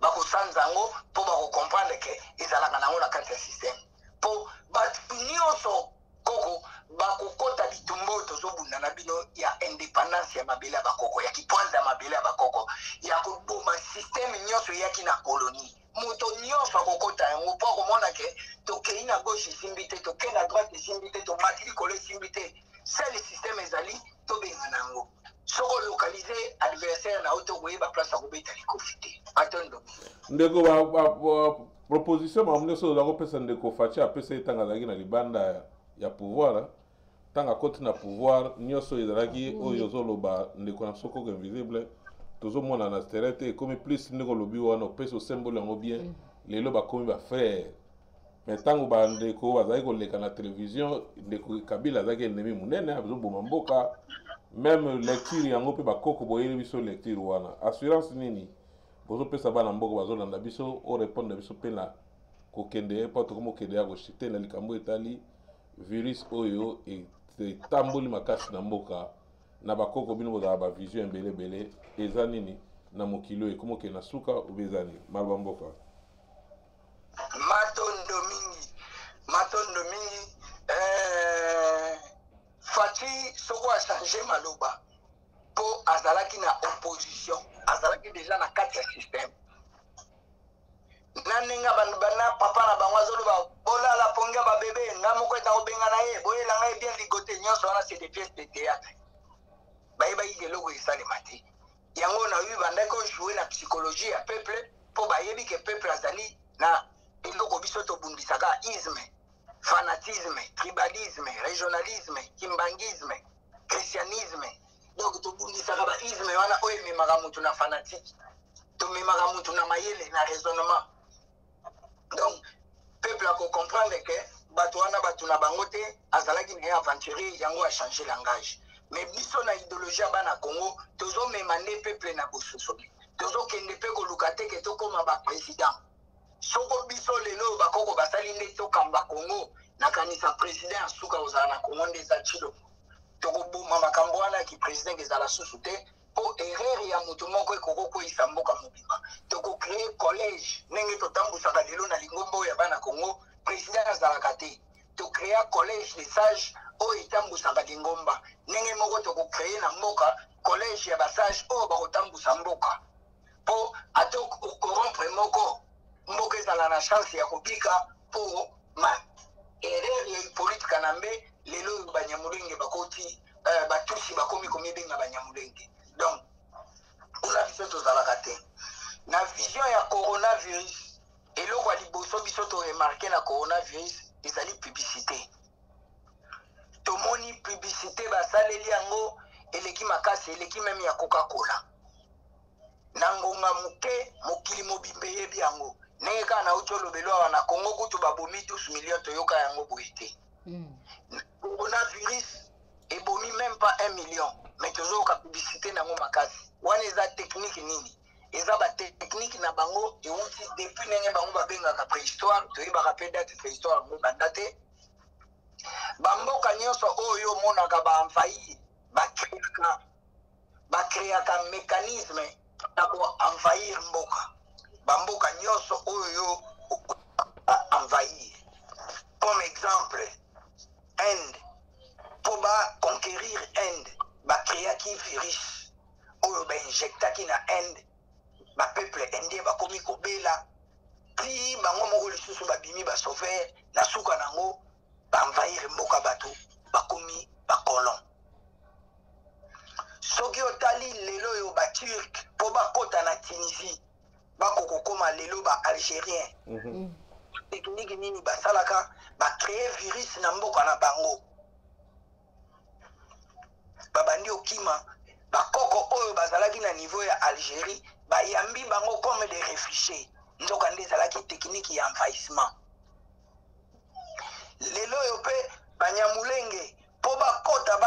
bakosanza yango mpo bakokomprendre ke ezalaka nango na kati ya système mpo bato nyonso koko bakokota bitumba tozobunda na bino ya indépendance ya mabele ya bakoko ya kipwanza ya mabele ya bakoko ya koboma système nyonso eyaki na colonie moto nyonso akokota yango mpo akomona ke tokei na gauche esimbi te tokei na droite esimbi te tomati likolo esimbi te sele système ezali tobengana yango soko localiser adversaire na oto boyeba place akobeta likofi te atondo ndeko proposition mamune so za kopesa ndeko faci apesa etanga azalaki na libanda ya pouvoir tanga koti na pouvoir nyonso ezalaki oyo ozoloba ndeko na soko invisible tozomona na terrain te ekomi plus ndeko lobi wana opesa osembolo yango bien lelo bakomi bafrère mais ntango bandeko bazalaki koleka na télévision ndeko kabila azalaki ennemi monene azoboma mboka même lecture yango mpe bakoko boyeli biso lecture wana assurance nini bozopesa bana mboka bazolanda biso orépondre biso mpe na kokende mpo tokomokende ya koshite na likambo etali virus oyo etamboli makasi na mboka na bakoko bino bozala bavision ebelebele eza nini na mokili oyo ekomokende na suka obe eza nini maloba mboka matondo mingi Faci soko achange maloba po azalaki na opposition azalaki déjà na kati ya système nanenga bana papa na bango azoloba bolala ponga babebe nga moko eta kobenga na ye boyela ngai bien ligote nyonso wana c'est des pièces de théâtre bayebaki eloko esalema te yango na oyo bandaki ojouer na psychologie ya peuple mpo bayebi ke peuple azali na eloko biso tobundisaka isme fanatisme, tribalisme, régionalisme, kimbangisme, christianisme. Donc to bundisaka ba isme wana oyo memaka mutu na fanatique. To memaka mutu na mayele na raisonnement. Donc peuple a comprendre que bato wana batu na bango te azalaki na aventurier yango a changer langage. Mais biso na idéologie bana Congo tozo memande peuple na bososo. Tozo kende pe ko lukate ke to koma ba président. Soko biso lelo bakoko basali nde tokamba Congo nakanisa président suka ozala na Congo nde eza chilo tokoboma makambo wana ki président ezala susu te po erreur ya moto moko ekokokweyisa mboka mobimba tokocrée collège ndenge totambusaka lelo na lingombo ya bana Congo président azalaka te tocréa collège de sage oyo etambusaka lingomba ndenge moko tokocrée na mboka collège ya basage oyo bakotambusa mboka po atokorompre moko mboka ezala na chance ya kobika po ma erreur ya politique na mbe lelo banyamulenge bakoti batusi bakomi komibenga banyamulenge donc kuna biso tozalaka te na vision ya coronavirus eloko ya liboso biso toremarke na coronavirus ezali publicité tomoni publicité basaleli yango eleki makasi eleki meme ya Coca-Cola na ngonga moke mokili mobimba yebi yango ndenge kaka na uti olobelo awa na Congo kutu babomi 12 millions toyoka yango boye te coronavirus ebomi même pas 1 million mais tozoyoka publicité nango makasi wana eza technique nini eza batechnique na bango euti depuis ndenge bango babengaka préhistoire toyebaka mpe date préhistoire yango banda te bamboka nyonso oyo omonaka baenvahir bakreaka mécanisme na koenvahir mboka bamboka nyonso oyo envahir comme exemple Inde pour conquérir Inde bakreaki virus oyo bainjectaki na Inde bapeuple indien bakomi kobela ti bango moko lisusu babimi basauver na suka nango baenvahir mboka bato bakomi bacolon soki otali lelo oyo baturk mpo bakota na Tunisie bakokokoma lelo baalgérien technique nini basalaka bacrée virus na mboka na bango babandi okima bakoko oyo bazalaki na niveau ya Algérie bayambi bango comme des réfugiés nzoka nde ezalaki technique ya envahissement lelo oyo mpe banyamulenge mpo bakota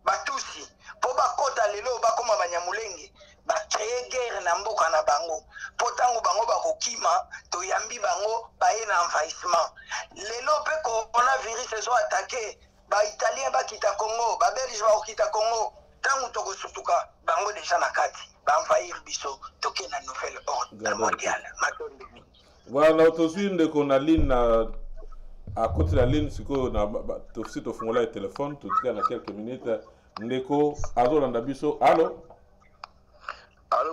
batusi mpo bakota lelo bakoma banyamulenge bakreye guerre na mboka na bango mpo ntango bango bakokima toyambi bango baye na envahissement lelo mpe coronavirus ezo atake baitalien bakita Congo babelge bakokita Congo ntango tokosutuka bango deja na kati baenvahir biso toke na nouvelle ordre mondiale matondi voilà tozwi ndeko na ligne na akoti la ligne sikoyo na tosi tofungola telefone totika na quelques minutes ndeko azolanda biso allo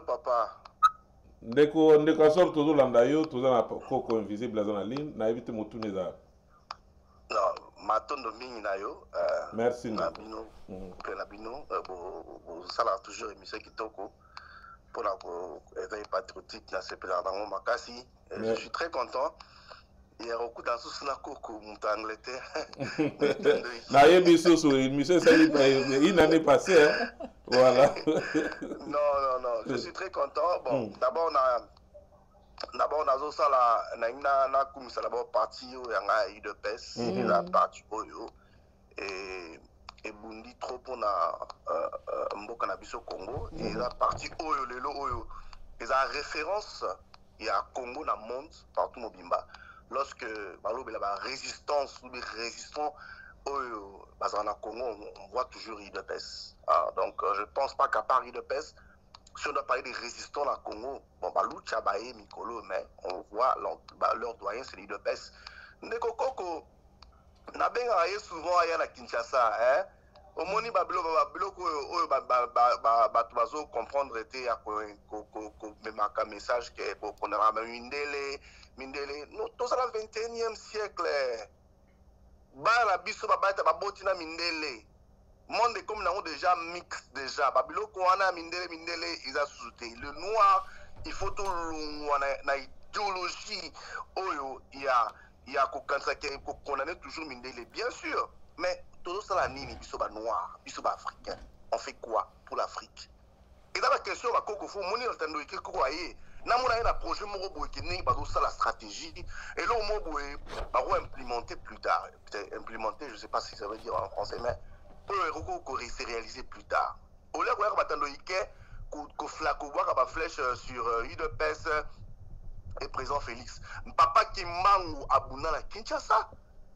papa ndeko asor tozolanda yo toza na koko invisible aza na ligne nayebi te motuni eza non matondo mingi na yo merci na bino mpe na bino bosala toujours émission kitoko mpona koéveil patriotique na sepela bango makasi je suis très content hier okuta susu na koko moto Angleterre nayebi susu émission esali une année passée voilà non je suis très content bon d'abord nazosala nakumisa d'abord parti oyo yanga ya UDPS eza parti oyo ebundi trop mpona mboka na biso Congo eza parti oyo lelo oyo eza référence ya Congo na monde partout mobimba lorsque balobela ba résistance ou des résistants oyo bazala na Congo on voit toujours UDPS donc je pense pas qu'à part UDPS si on doit parler des résistants na Congo bon balucha baye mikolo mais on voit leur doyen c'est l'UDPS ndeko koko na benga ye souvent aya na Kinshasa omoni babiloko oyo bato bazo comprendre te ya komemaka message ke kokondana mindele tozala 21e siècle bana biso baboti na mindele monde comme nango déjà mix déjà babiloko wana mindele eza susu te le noir il faut tolongwa na idéologie oyo ya kokanisa ke kokondane toujours mindele bien sûr mais tozosala nini biso banoir biso baafricain on fait quoi pour l'Afrique eza bakestion bakoko fo moni otando eke koko aye namona ye na projet moko boye ke ndenge bazosala stratégie eloko moko boye bako-implémenter plus tard peut-être implémenter je sais pas si ça veut dire en français mais oyo ekoko se réaliser plus tard olia koyaka batando ike kobwaka baflèche sur UDPS et président Félix papa Kimbangu abunda na Kinshasa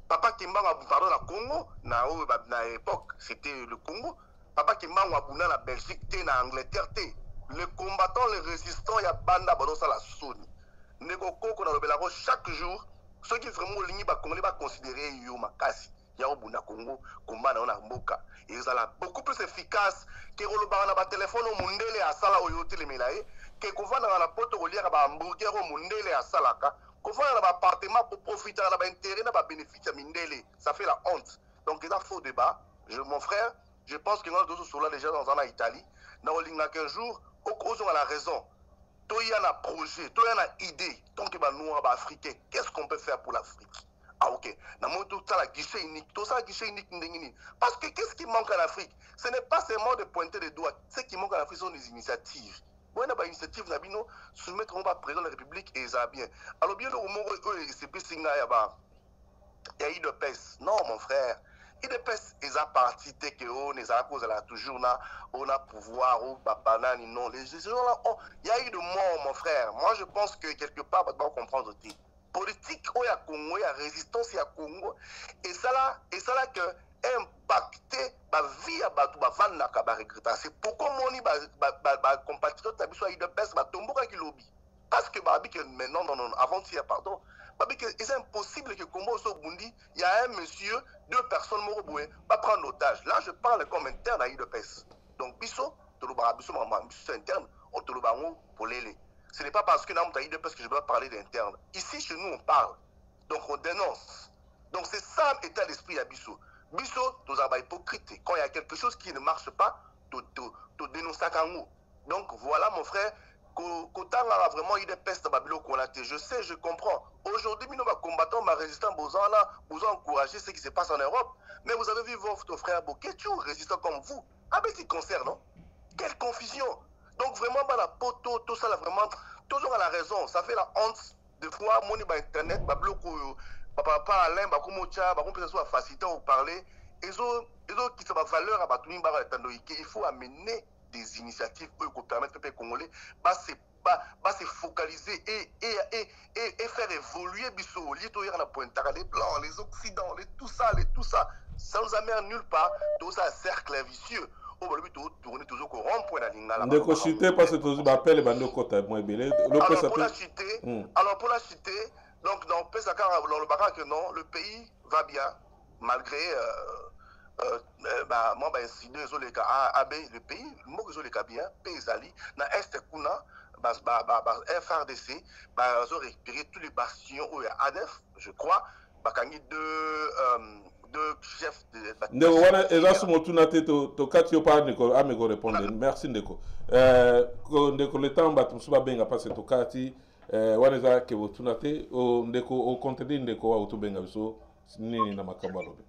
papa Kimbangu pardon na Congo na époque c'était le Congo papa Kimbangu abunda na Belgique te na Angleterre te les combattants les résistants ya banda badosa la soni ndeko koko na lobelako chaque jour ceux qui vraiment olingi bakongoli baconsidérer yo makasi ya obunda Congo komba na mboka ezala beaucoup plus efficace ke kolobaka na batelefone o mundele asala oyo otelemela ye ke kovanda na poto koliaka bahamburger o mundele asalaka kovanda na baappartement pour profiter na baintérêt na babénéfice ya mindele ça fait la honte donc eza faux débat mon frère je pense que nous tous sur là déjà dans en Italie na olinga qu'un jour ozonga la raison toya na projet toya na idée tant que ba noir ba africain qu'est-ce qu'on peut faire pour l'Afrique ok na moto tout ça la guichet unique tout ça guichet unique ndengini parce que qu'est-ce qui manque en Afrique ce n'est pas seulement de pointer les doigts ce qui manque en Afrique sont des initiatives bon na ba initiative na bino soumettre on va président de la République et ça bien alors bien le mot c'est plus singa ya ba ya UDPS non mon frère UDPS est à partir de que on est à cause là toujours là on a pouvoir ou banani non les gens là il y a eu de mort mon frère moi je pense que quelque part on doit comprendre tout politique au ya Congo ya résistance ya Congo et ça là que impacté ba vie à batu ba vanda ka ba regretter c'est pourquoi moni ba compatriotes ta biso UDPS ba tomboka ki lobby parce que ba bi que maintenant non avant-hier pardon c'est impossible que Congo soit Bundi, il y a un monsieur, 2 personnes moroboué, pas prendre otage. Là, je parle comme interne à UDPS. Donc, biso, biso interne, on te le pour l'élé. Ce n'est pas parce que nous avons UDPS que je dois parler d'interne. Ici, chez nous, on parle. Donc, on dénonce. Donc, c'est ça l'état d'esprit à biso. Biso, nous avons hypocrite. Quand il y a quelque chose qui ne marche pas, tu dénonces à Kango. Donc, voilà, mon frère. Kotanga vraiment il est peste babilo konaté je sais je comprends aujourd'hui nous va combattant ma résistant besoin là vous encourager ce qui se passe en Europe mais vous avez vu votre frère Boketu résistant comme vous ah ben c'est concert non Quelle confusion. Donc vraiment, tout ça, là, vraiment, toujours à la raison. Ça fait la honte de fois, mon internet, bloc, papa, Alain, comme peut soit facilité à parler. Ils ont qui sont valeur à tout il faut amener des initiatives pour permettre au peuple congolais se focaliser et faire évoluer Bissau, les blancs, les occidentaux, tout ça, ça nous amène nulle part. Tout ça, cercle vicieux. Tourner toujours au rond-point à Lingala. Ndeko cité parce que tu m'appelles et bande kota moi belé. Alors pour la cité, donc dans le bac que non, le pays va bien malgré moi si deux les cas AB le pays, moi que les cas bien, pays ali na est kuna FRDC ont récupéré tous les bastions où il y a ADF, je crois, bakangi deux chefs de Ndeko wana ezasu motuna te to kati yo pa Ndeko amego répondre. Merci Ndeko. Ndeko le temps ba tumsuba benga parce to kati wana za ke motuna te o Ndeko o contenu Ndeko wa utubenga biso nini na makamba lobe.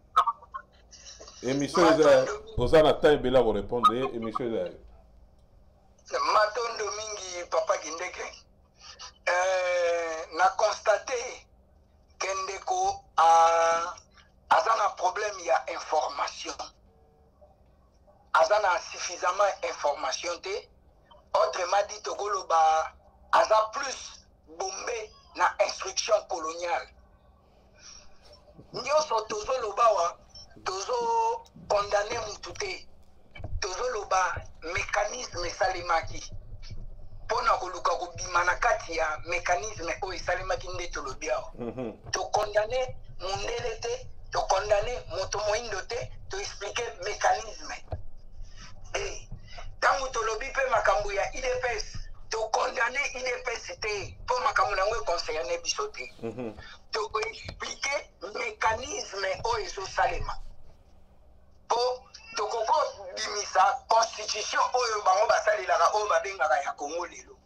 Émission eza ozana time bela ko répondre émission eza Matondo mingi papa Kindeke na constaté que Ndeko a un problème, il y a information. Azana suffisamment information. Autrement dit, Togolo a plus bombé na instruction coloniale. Nous sommes tous loba tozo condamné mutute. Tozo loba mécanisme salimaki. Pona koluka kubimana kati ya mécanisme o salimaki ndeto lobiao. To condamné mundelete. Tu condamner motomoindote, tu expliquer mécanisme. Et tant que tu lobby pe makambu ya IDPS, tu condamner IDPS te pour makambu na ngwe conseiller ne bisote. Tu expliquer mécanisme o eso salema. Pour tu koko bimisa constitution o bango basali la o babenga ya Congo lelo.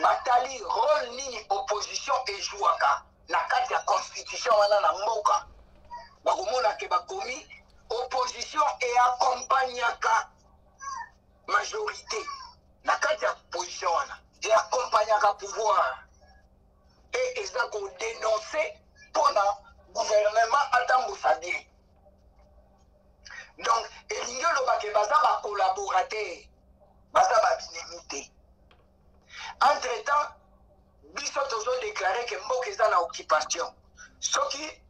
Batali rôle ni opposition et jouaka. Na kati ya constitution wana na mboka bakomona ke bakomi opposition et accompagnaka majorité na kati ya position wana et accompagnaka pouvoir et eza ko dénoncer pona gouvernement atambusa bien. Donc elingi oloba ke baza ba collaborateur baza ba binemite. Entre temps biso tozo déclaré que mboka eza na occupation. Soki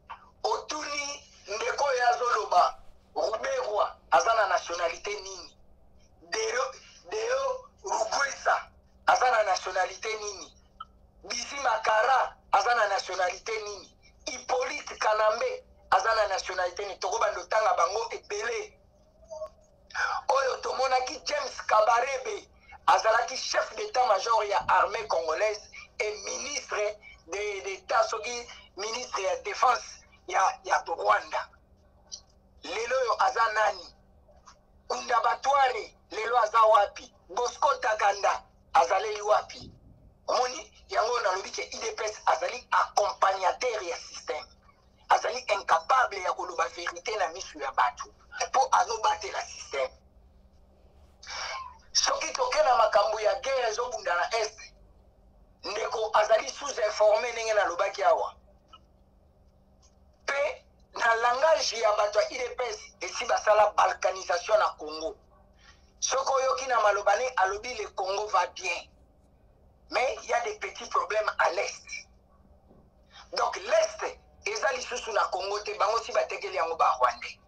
otuni ndeko ya zoloba Ruberwa azana nationalité nini? Deo Rugwesa azana nationalité nini? Bisi Makara azana nationalité nini? Hippolyte Kanambe azana nationalité nini? Tokoba ndotanga bango ebele. Oyo tomonaki James Kabarebe azalaki chef d'état-major ya armée congolaise et ministre d'État, ministre de la Défense, il y a Rwanda. Lelo yo azanani. Kundabatware, lelo azawapi. Bosco Taganda, azaleli wapi. Moni, yango na lobi ke IDPS azali accompagnateur ya système. Azali incapable ya koloba vérité na misu ya batu. Po azobate la système. Soki tokena makambo ya guerre ezobunda na Est. Ndeko azali sous-informé ndenge na lobaki awa. Pe na langage ya bato ya IDPS esi basala balkanisation na Congo. Soko yoki na malobane alobi le Congo va bien. Mais il y a des petits problèmes à l'Est. Donc l'Est ezali susu na Congo te bango si batekeli yango ba Rwandais.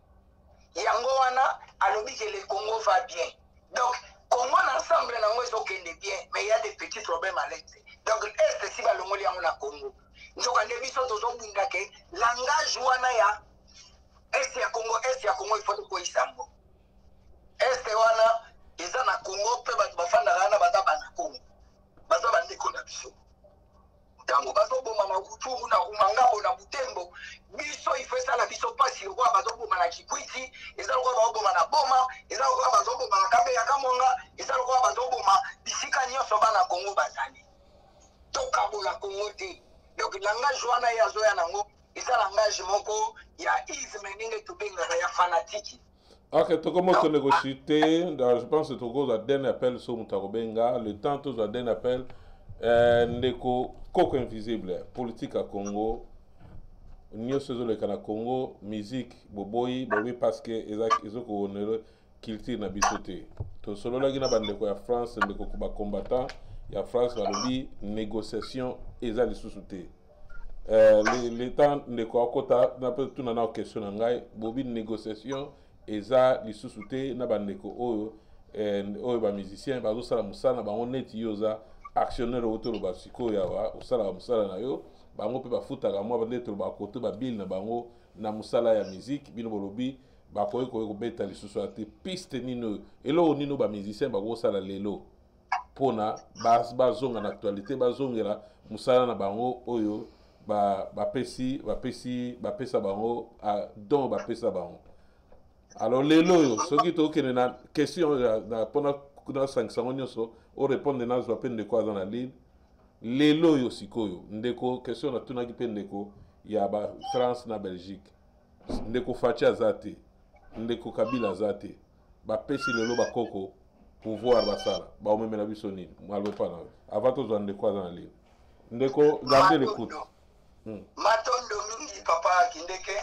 Yango wana alobi que le Congo va bien. Donc Congo ensemble na ngo ezokende bien, mais il y a des petits problèmes à l'Est. Donc est si balongoli yango na Congo. Nzoka nde biso tozobunda ke langage wana ya est ya Congo il faut ko isambo. Est wana eza na Congo pe bato bafanda kana bazaba na Congo. Bazaba ndeko na biso. Tango bazoboma na Rutshuru na Rumangabo na Butembo, biso ifesa na biso pasi kwa bazoboma na Kikwiti, eza kwa bazoboma na Boma, eza kwa bazoboma na Kabeya Kamonga, eza kwa bazoboma bisika nyonso bana Congo bazali. Toka bola Congo te. Donc langage wana ya zoya nango, eza langage moko ya isme ninge tubenga ya fanatiki. Ok, tu commences à négocier. Je pense que tu as un dernier appel sur Moutarobenga. Le temps, tu as un dernier appel. Ndeko, Coco Invisible, politique à Congo. Nous sommes au Congo, musique, boboyi, parce que ils ont une culture na bisoté. To solo la gina bandeko ya France, ndeko kuba combattant, ya France balobi négociation eza lisusuté. Les temps ndeko akota na pe tuna na question na ngai, bobi négociation eza lisusuté na bandeko oyo oyo ba musicien bazo sala musana bango neti yoza actionnaire autour ba sikoya wa osala musala na yo. Bango pe bafutaka mwa bandeko bakote babile na bango na musala ya musique bino bolobi bakoki kobeta lisusu ate piste nino eloko nino bamusicien bakosala lelo mpona bazonga na actualité bazongela musala na bango oyo bapesa bango don bapesa bango. Alors lelo oyo soki tokende na question mpona sangisango nyonso orépondre nazwa mpe ndeko aza na ligne. Lelo oyo sikoyo ndeko question natunaki mpe ndeko ya ba France na Belgique ndeko Fachi aza te ndeko Kabila aza te bapesi lelo bakoko pouvoir basala baomemela biso nini mwalobe pa na avant tozwa ndeko aza na ligne ndeko garde l'écoute. Matondo mingi papa Kindeke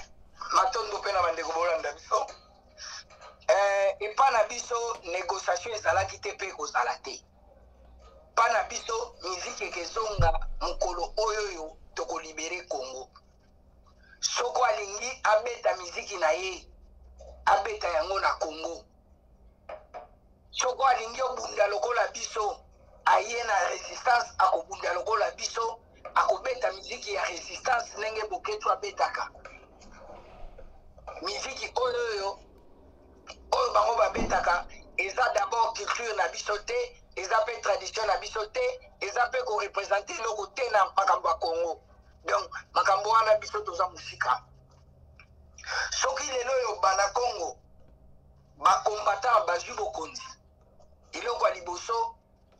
matondo mpe na bandeko bolanda biso epa na biso négociation ezalaki te mpe kozala te. Pana biso musique ekezonga mukolo oyoyo toko libere Congo. Soko alingi abeta musique na ye abeta yango na Congo. Soko alingi obunda lokola biso aye na résistance akobunda lokola biso akobeta musique ya résistance nenge boketu abetaka. Musique oyoyo oyo bango babetaka eza d'abord culture na biso te. Eza pe tradition na biso te, eza pe ko représenter loko te na makambo ya Congo. Donc makambo wana biso toza musika. Soki lelo yo bana Congo ba combattant bazwi bokonzi. Iloko liboso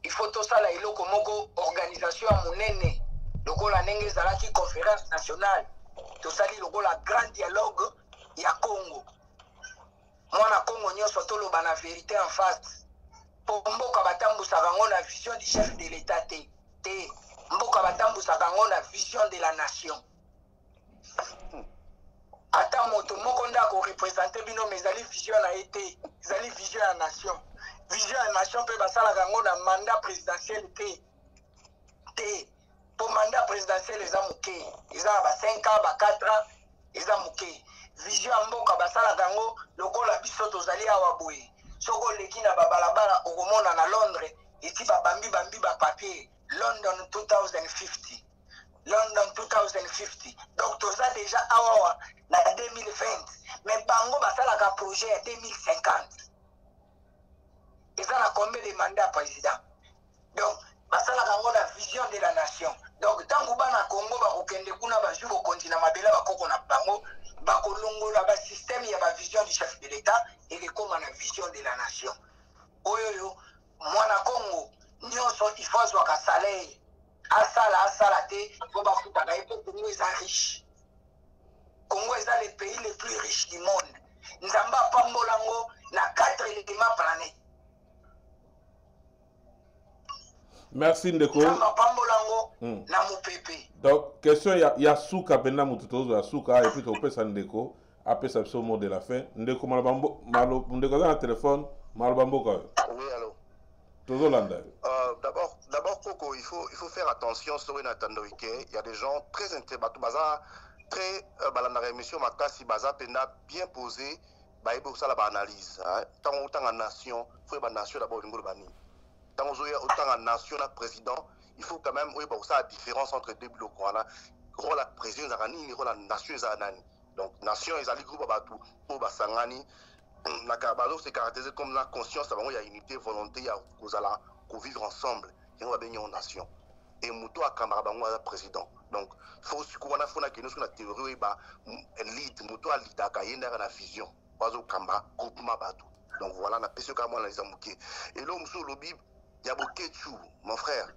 il faut tosala iloko moko organisation ya monene lokola ndenge ezalaki conférence nationale tosali lokola grand dialogue ya Congo. Mwana Congo nyonso toloba na vérité en face. Mboka batambusaka ngo na vision du chef de l'état te mboka batambusaka ngo na vision de la nation. Ata moto moko ndako représenter bino mezali vision na été ezali vision ya nation. Vision ya nation pe basalaka ngo na mandat présidentiel te po mandat présidentiel eza moke eza ba 5 ans ba 4 ans eza moke. Vision ya mboka basalaka ngo lokola biso tozali awa boye. Soko leki na babalabala okomona na Londres eti babambi ba papier London 2050 London 2050 donc toza déjà awa na 2020 mais bango basalaka projet ya 2050 eza na combien de mandat président donc basalaka ngo na vision de la nation donc tango bana Congo bakokende kuna bazwi bokonzi na mabele bakoko na bango bakolongola ba système ya ba vision du chef de l'état et comme la vision de la nation. Oyoyo mwana Congo nyonso ifazwa ka salaire asala te po bafuta ka epo Congo est riche. Congo est le pays le plus riche du monde. Nzamba pambolango na 4 éléments planètes. Merci Ndeko. Nzamba pambolango na mupepe. Donc question ya suka penda mututozo ya suka et puis to pesa Ndeko après ça le mot de la fin Ndeko malo Ndeko dans le téléphone malobambo ka. Oui allô. Tozo landa. D'abord Coco, il faut faire attention sur une attendance. Il y a des gens très intéressés baza très balanda émission makasi baza penda bien posé ba ebo sala ba analyse tant autant en nation faut ba nation d'abord ngolo bani. Tant autant en nation na président il faut quand même oui bah ça la différence entre deux blocs voilà rôle la président zakani ni rôle la nation zakani donc nation ils allaient groupe batou pour basangani na kabalo c'est caractérisé comme la conscience avant il y a unité volonté il y a kozala ko vivre ensemble et on va bénir en nation et muto akamara bango la président donc faut ce qu'on a fait na kino sur la théorie ba lead muto a lead ka yenda na vision bazo kamba groupement batou donc voilà na pese ka moi na lisamuke et là muso lobby ya bokechu mon frère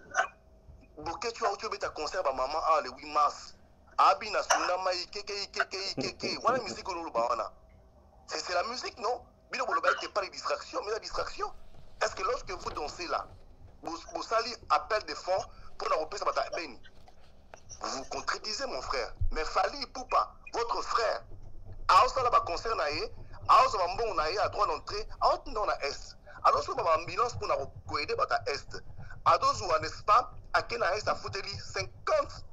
Bokechu a eu un concert à maman le 8 mars. Abi na sundama keke. Voilà la musique qu'on nous parle. C'est la musique non? Bino boloba ete pas de distraction, mais la distraction. Est-ce que lorsque vous dansez là, vous sali appel de fonds pour la reprise bata beni? Vous contredisez mon frère. Mais Fally Ipupa, votre frère, a aussi la concert naie, a aussi un bon naie à droit d'entrée, a aussi non à est. Alors sur ma ambulance pour la coïder bata est. A deux ou n'est-ce pas, à quel est à foutre 50.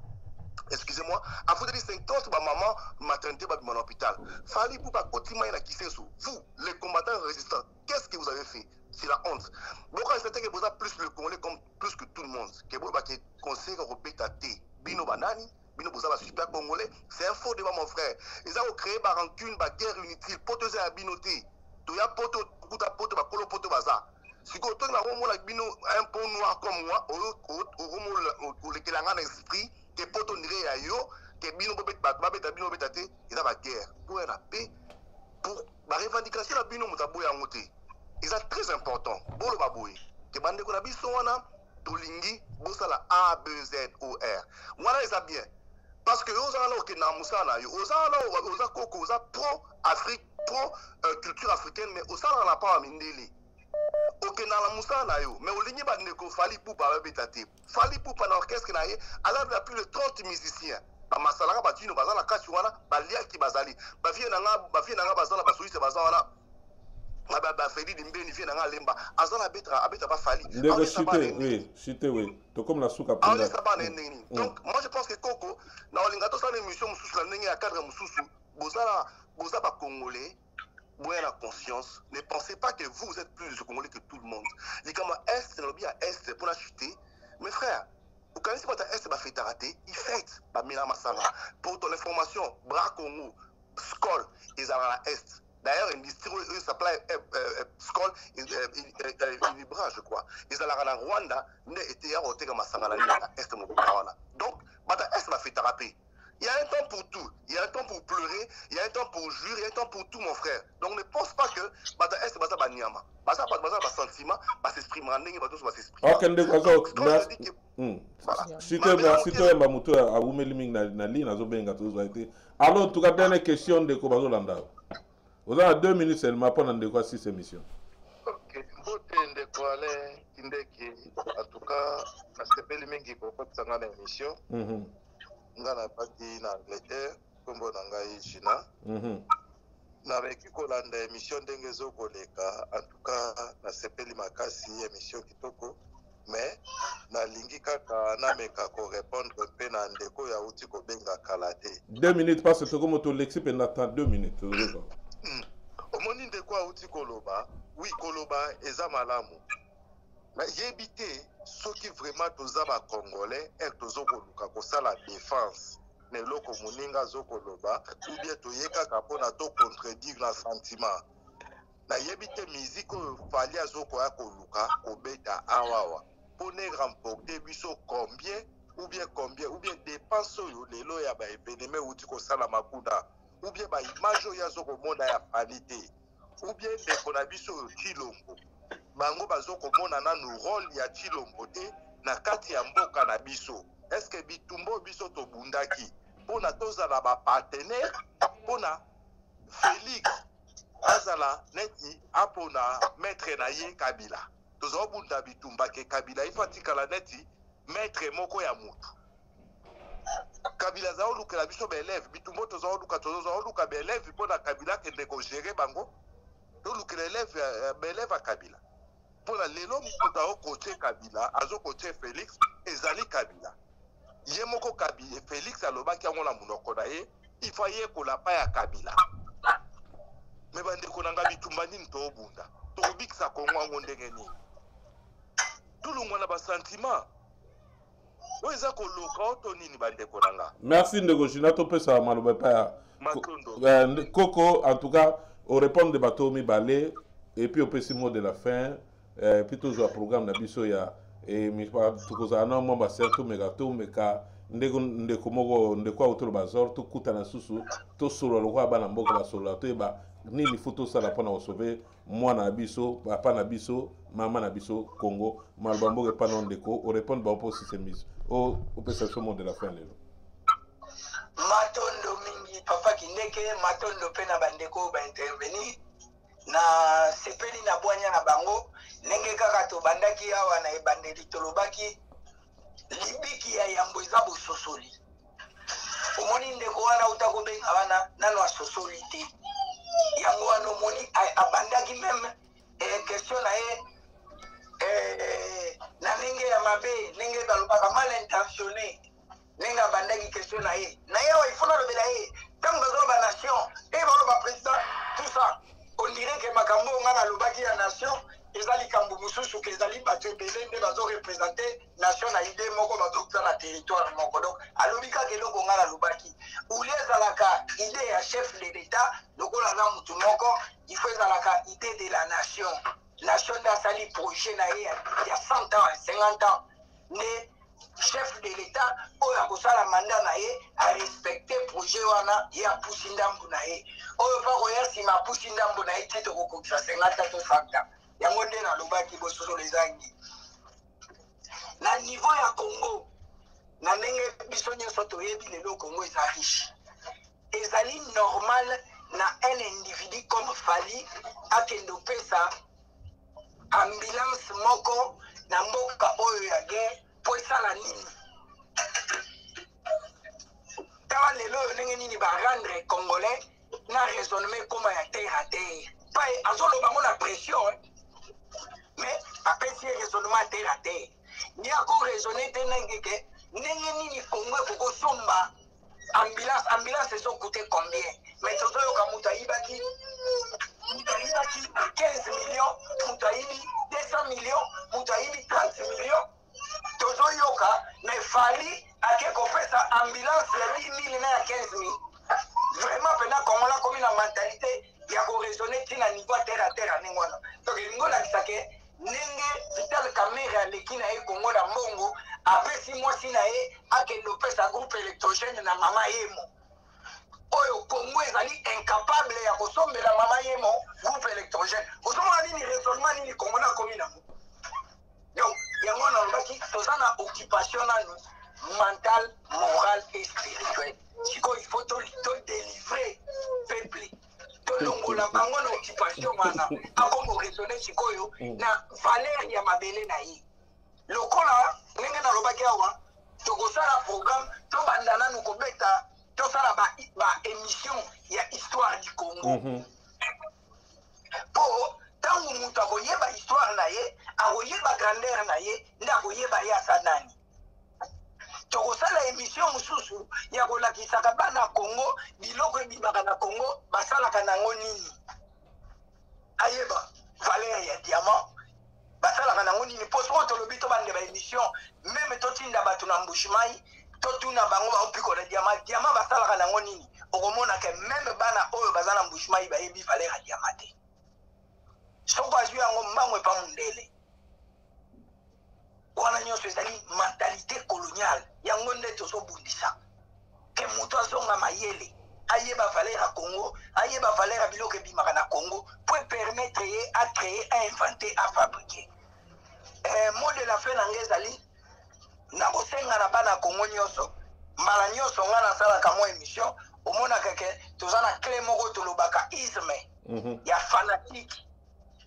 Excusez-moi, à foutre 50 ma maman maternité dans mon hôpital. Fally Ipupa quotidiennement il a qui sous vous, les combattants résistants. Qu'est-ce que vous avez fait? C'est la honte. Pourquoi c'est que vous avez plus le Congolais comme plus que tout le monde? Que vous avez conseillé qu'on répète à T. Bino Banani, Bino Boza super congolais, c'est un faux débat mon frère. Ils ont créé par rancune, par guerre inutile, pote à binoté. Tu as pote, kuta pote, ba kolo pote baza. Si tu as un bino un peu noir comme moi, au lekelanga d'esprit, que pote nire à yo, que bino bobet babet bino betate, ils ont la guerre. Pour la paix, pour la revendication de bino mutabou ya ngote. Ils sont très important. Bolo baboui. Que bande ko na biso wana Tolingi, Bosala A, B, Z, O, R. Voilà, ils ont bien. Parce que aux gens qui n'ont pas aux gens qui sont pro-Afrique, pro-culture africaine, mais aux gens qui n'ont pas mindeli. Ok, na la musana yo, mais au ligne de ko Fally Ipupa babetati. Fally Ipupa na orchestre na ye, alors il y a plus de 30 musiciens. Ba masala ba tino bazala kati wana, ba lia ki bazali. Ba fie na nga bazala ba soliste bazala. Ba Feli de mbeni fie na nga lemba. Azala abeta ba Fally. Ndego chité oui. To comme la souka penda. Donc moi je pense que Koko na olingato sa émission mususu la ndenge ya cadre mususu, bozala ba congolais. La conscience, ne pensez pas que vous êtes plus congolais que tout le monde. Les comme Est, c'est le bien Est pour la chuter. Mes frères, vous connaissez pas ta Est, bah fait rater, il fait, bah Mila Massala. Pour ton information, Bras Congo, Skol, ils sont à l'Est. D'ailleurs, une distribution s'appelle Skol, il Bras, je crois. Ils sont à la Rwanda, ils étaient à Otega Massala, à l'Est, donc, bah ta Est, bah fait rater. Il y a un temps pour tout. Il y a un temps pour pleurer, il y a un temps pour jurer, il y a un temps pour tout, mon frère. Donc ne pense pas que Bata Est, Bata Banyama. Bata sentiment, Bata s'exprime, Bata s'exprime. Ok, merci. Mamuto a Oumeliming Nali, Nazo Benga, tout ça été. Alors, en tout cas, dernière question de Kobazo Landa. Vous avez 2 minutes seulement pour de quoi 6 émissions. Ok, Bote Ndekwale, Kindeki, en tout cas, la CPL Mingi pour faire une émission. Ngana pati na Angleterre, kombo na ngai Gina. Na reki kolanda émission ndenge zokoleka, en tout cas na sepeli makasi émission kitoko, mais na lingi kaka na meka ko répondre pe na ndeko ya uti ko benga kalate. 2 minutes parce que comme to l'exip en attend 2 minutes. Omoni ndeko ya uti koloba, oui koloba eza malamu. Mais yebite soki vraiment toza ba congolais et tozokoluka kosala défense ne loko moninga zokoloba ou bien toyeka kapona to contredire la sentiment na yebite musique oyo Fally azokoya koluka kobeta awawa pone remporter biso combien ou bien dépense oyo lelo ya ba événement uti kosala makunda ou bien ba image oyo azokomona ya Fally te ou bien ndeko na biso oyo Chilombo bango bazokomona nanu rôle ya Chilombo te na kati ya mboka na biso. Est-ce que bitumbo biso to bundaki pona tozala ba partenaire pona Félix azala neti apona maître na ye Kabila tozo bunda bitumba ke Kabila ifatika la neti maître moko ya mutu Kabila za oluka la biso belève bitumbo tozo oluka belève pona Kabila kende ko gérer bango to luka belève Kabila. Pour la lelo muta o côté Kabila azo côté Félix ezali Kabila yemoko Kabila Félix aloba ki amona munoko na ye il faut ye ko la pa ya Kabila me bande ko nanga bitumba nini to bunda to bikisa ko ngwango ndenge nini tulungwa na ba sentiment oza ko loka to nini bande ko nanga. Merci ndeko Gina to pesa maloba pa Matondo Coco en tout cas au répondre de bateau mi balé et puis au petit mot de la fin. Puis toujours un programme na biso ya et mi pa tukoza na mo ba serto meka ndeko mogo ndeko autour bazor to kuta na susu to solo lo kwa bana mboka ba solo to eba nini photo sala pona o sauver mwana na biso papa na biso mama na biso Congo malba mboka pa non ndeko au répondre ba po système au pesa ce mot de la fin lelo. Matondo mingi papa Kindeke matondo pe na bandeko ba intervenir na sepeli na bwanya na bango ndenge kaka tobandaki awa na ebandeli tolobaki libiki ya yambo eza bososoli omoni ndeko wana uta kobenga wana nano asosoli te yango wana omoni abandaki meme question na ye na ndenge ya mabe ndenge balobaka mal intentionné ndenge abandaki question na ye awa il faut nalobela ye ntango bazoloba nation baloba président tout ça on dirait que makambo nga nalobaki ya nation eza likambo mosusu ke ezali bato ebele nde bazorepresente nation na ide moko bazokuta na territoire moko donc alobi kaka eloko nga nalobaki uli ezalaka ide ya chef de l'état lokola na mutu moko il faut ezalaka ide de la nation nde asali projet na ye ya 100 ans 50 ans nde chef de l'état oyo akosala manda na ye arespecte projet wana ye apusi ndambu na ye oyo mpa koya nsima apusi ndambu na ye ti tokokokisa 50 to 100 ans yango nde nalobaki bososolo ezangi na niveau ya congo na ndenge biso nyonso toyebi lelo congo eza riche ezali normal na un individu comme fali akende opesa ambulance moko na mboka oyo ya guerre po esala nini tawa lelo oyo ndenge nini barendre congolais na raisonnement ekoma ya terre à terre pa azoloba ngo na pression mais apesi ye raisonnement ya terre à terre ni akoraisonne te ndenge nini congo ekokosomba ambulance ezokute combien mais tozoyoka moto ayibaki 15 millions moto ayibi 200 millions moto ayibi 30 millions tozoyoka mais fali ake kopesa ambulance ya 10 000 na ya 15 000 vraiment pena kongola komi na mentalité ya koraisonne ti na niveau ya terre à terre ndenge wana donc elingi olakisa ke ndenge vital camere aleki na ye kongo na mbongo apesi mwasi na ye akende opesa groupe électrogène na mama yemo oyo kongo ezali incapable ya kosombela mama yemo groupe électrogène ozomona nini raisonnement nini kongo na komi nango donc yango nalobaki toza na occupation nanu mental moral et spirituel sikoyo il faut todélivrer peuple tolongola bango na occupation wana akombo raisonne sikoyo na valeur ya mabele na ye lokola ndenge nalobaki awa tokosala programme tobanda nanu kobeta tosala ba émission ya histoire du Congo po ntango moto akoyeba histoire na ye akoyeba grandeur na ye nde akoyeba ye asa nani tokosala émission mosusu ya kolakisaka bana Congo biloko ebimaka na Congo basalaka nango nini ayeba valeur ya diamant basalaka nango nini po soko tolobi tobande ba émission meme totinda bato na mbushimai totuna bango baopikola diamant basalaka nango nini okomona ke meme bana oyo baza na mbushimai bayebi valeur ya diamant te soko azwi yango mbango epa mundele wana nyonso ezali mentalité coloniale yango nde tozobundisa ke moto azonga mayele ayeba valeur ya Congo ayeba valeur ya biloko ebimaka na Congo po permettre ye a créer a inventer a fabriquer mot de la fin na nge ezali na kosenga na bana Congo nyonso mbala nyonso nga nasalaka mwa émission omonaka ke toza na clé moko tolobaka isme ya fanatique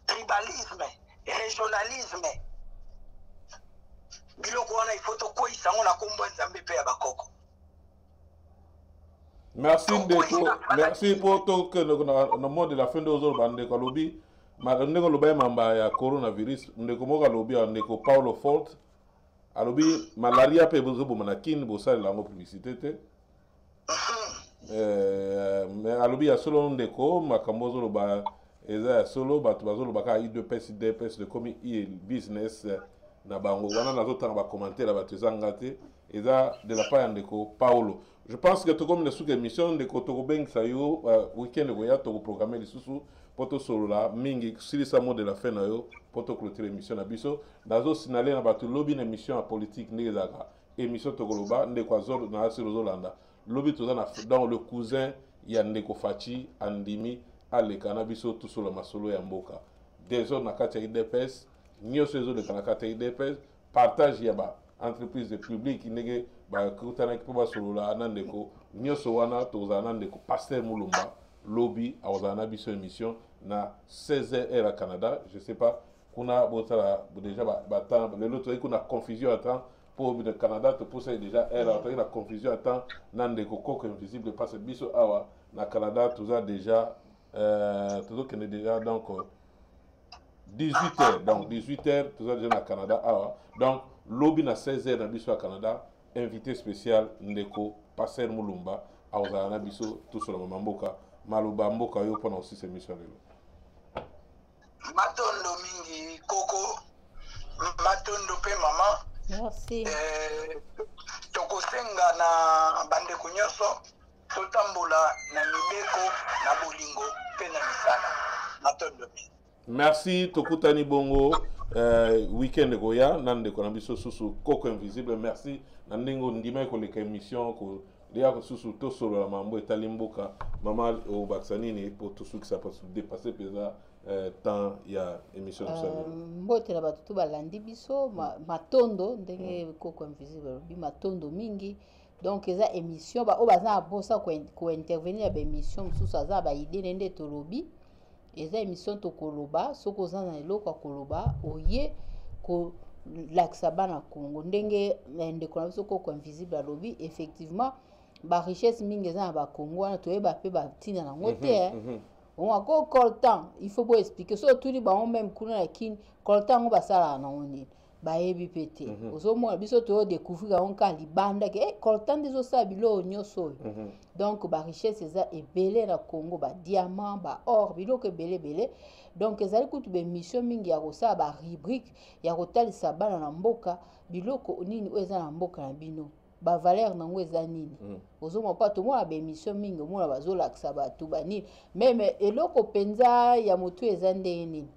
tribalisme régionalisme biloko wana ifo tokweyisa yango na kombo ya nzambe mpe ya bakoko merci ndeko merci po toke na mot de la fin de ozoloba ndeko alobi ndeko aloba ye mamba ya coronavirus ndeko moko alobi ya ndeko Paulo Fort alobi malaria mpe bozoboma na kini bosalela yango publicité te mais alobi ya solo ndeko makambo ozoloba eza ya solo bato bazolobaka idps de komi business na bango wana nazotanga bacommentaire bato eza nga te eza de la part ya ndeko Paulo. Je pense que tout comme les sous-émissions ndeko tokobengisa yo week-end koya tokoprogramme lisusu po tosolola mingi silisa mot de la fin na yo po toclôture émission na biso nazosinale na bato lobi na émission ya politique ndenge ezalaka émission tokoloba ndeko azolo na asilo ozolanda lobi toza na dans le cousin ya ndeko Fachi andimi aleka na biso tosolola masolo ya mboka déjà na kati ya IDPS nyonso ezoleka na kati ya IDPS partage ya ba entreprise publique ndenge bakutanaki mpo basolola na ndeko nyonso wana tozala na ndeko Pasteur Mulumba lobby awazana biso émission na 16h à Canada. Je sais pas kuna botala déjà temps le l'autre kuna confusion à temps pour le Canada te pousser déjà la confusion à temps nan de coco invisible parce biso awa na Canada tout ça déjà tout que déjà donc 18h donc 18h tout ça déjà na Canada awa donc lobby na 16h na biso à Canada invité spécial ndeko Passer Mulumba awazana biso tout sur le mamboka maluba mboka yo pendant aussi cette émission là. Matondo mingi koko matondo pe mama. Merci. Tokosenga na bandeko nyonso totambola na mibeko na bolingo pe na misala matondo mingi. Merci tokutani bongo weekend goya nande ko na biso susu koko invisible. Merci na ndingo ndima ko leka émission ko Léa Susu to solo la mambo etalimboka mama au Baksanini pour tout ce qui ça peut dépasser pesa temps ya émission ça. Mbotela batutu balandi biso matondo ndenge koko invisible bi matondo mingi donc eza émission ba o baza bosa ko intervenir ba émission susu za ba idée ndé tolobi eza émission to koloba soko za na eloko koloba oye ko laksa bana Congo ndenge ndeko na biso koko invisible alobi effectivement ba richesse mingi za ba Congo wana toyeba pe ba tina na ngote on a go coltan il faut pas expliquer so tout ba on même kuna na kin coltan on ba sala na oni ba yebi pété ozo mo biso to découvrir on ka libanda ke coltan des osa bilo nyoso donc ba richesse za ebele na Congo ba diamant ba or bilo ke belé donc ezali kutu be mission mingi ya kosa ba rubrique ya kotalisa bana na mboka biloko nini eza na mboka na bino ba valeur nango eza nini ozoma pa to mona ba émission mingi mona bazolakisa bato banini même eloko penza ya motu eza ndenge nini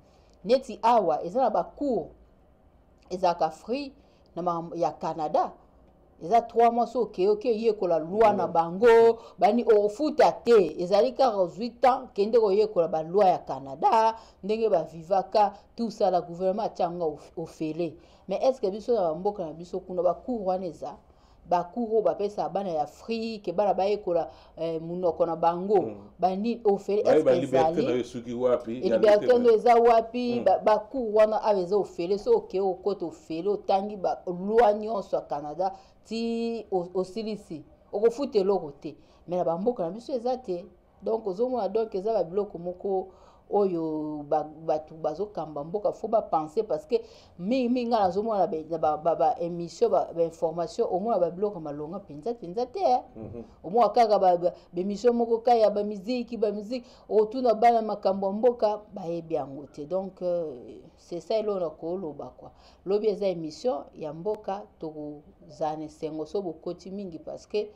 neti awa eza na ba cours eza ka free na ya Canada eza 3 mois so ke yekola loi na bango bani ofuta te ezali 48 ans kende ko yekola ba loi ya Canada ndenge ba vivaka tout ça la gouvernement tianga ofele mais est-ce que biso na mboka na biso kuna ba cours wana eza bakuro bapesa bana ya Afrique bana bayekola munoko na bango bani ofele liberté ndo eza wapi bakuru wana aweza ofele so oke okota ofele otangi ba loi nyonso ya Canada ti osilisi okofuta eloko te mais na bamboka na biso eza te donc ozomona donc eza babiloko moko oyo batu bazokamba mboka faut ba penser parce que mingi nga nazomona ba émission ba information au moins ba biloko malonga penza te au moins kaka ba émission moko kaya ba musique otuna bana makambo mboka ba yebi yango te donc c'est ça elo na koloba quoi lobi eza émission ya mboka to zane sengo so bokoti mingi parce que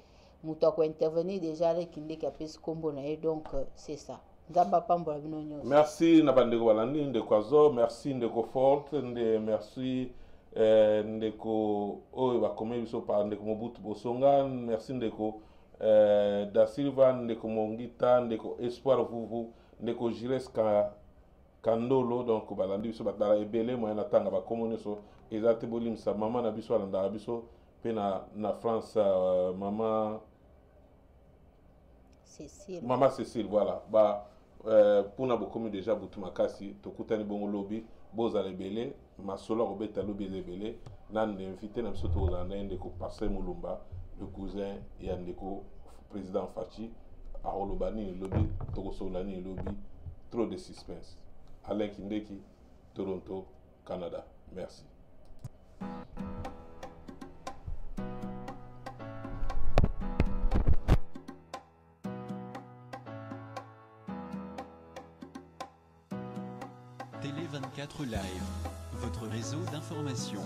mutu ko intervenir déjà avec ndeka pesi kombo na ye donc c'est ça. Merci Nabandeko Balandi Ndekwazo, merci Ndeko Fort, merci Ndeko Oyo Bakome biso par Ndeko Mobutu Bosonga, merci Ndeko Da Silva, Ndeko Mongita, Ndeko Espoir Vuvu, Ndeko Gires Kandolo, donc Balandi biso batala ebele moyen natanga bakomo so ezate bolim sa mama na biso alanda biso pe na France maman Cécile. Maman Cécile, voilà. Bah, pour na bokomi déjà butu makasi tokutani bongo lobby boza lebele masolo robeta lobby lebele nan invité na biso to na ndeko Passer Mulumba le cousin ya ndeko président Fachi a olobani lobby tokosolani lobby trop de suspense. Alain Kindeki, Toronto, Canada. Merci. Télé 24 Live, votre réseau d'information.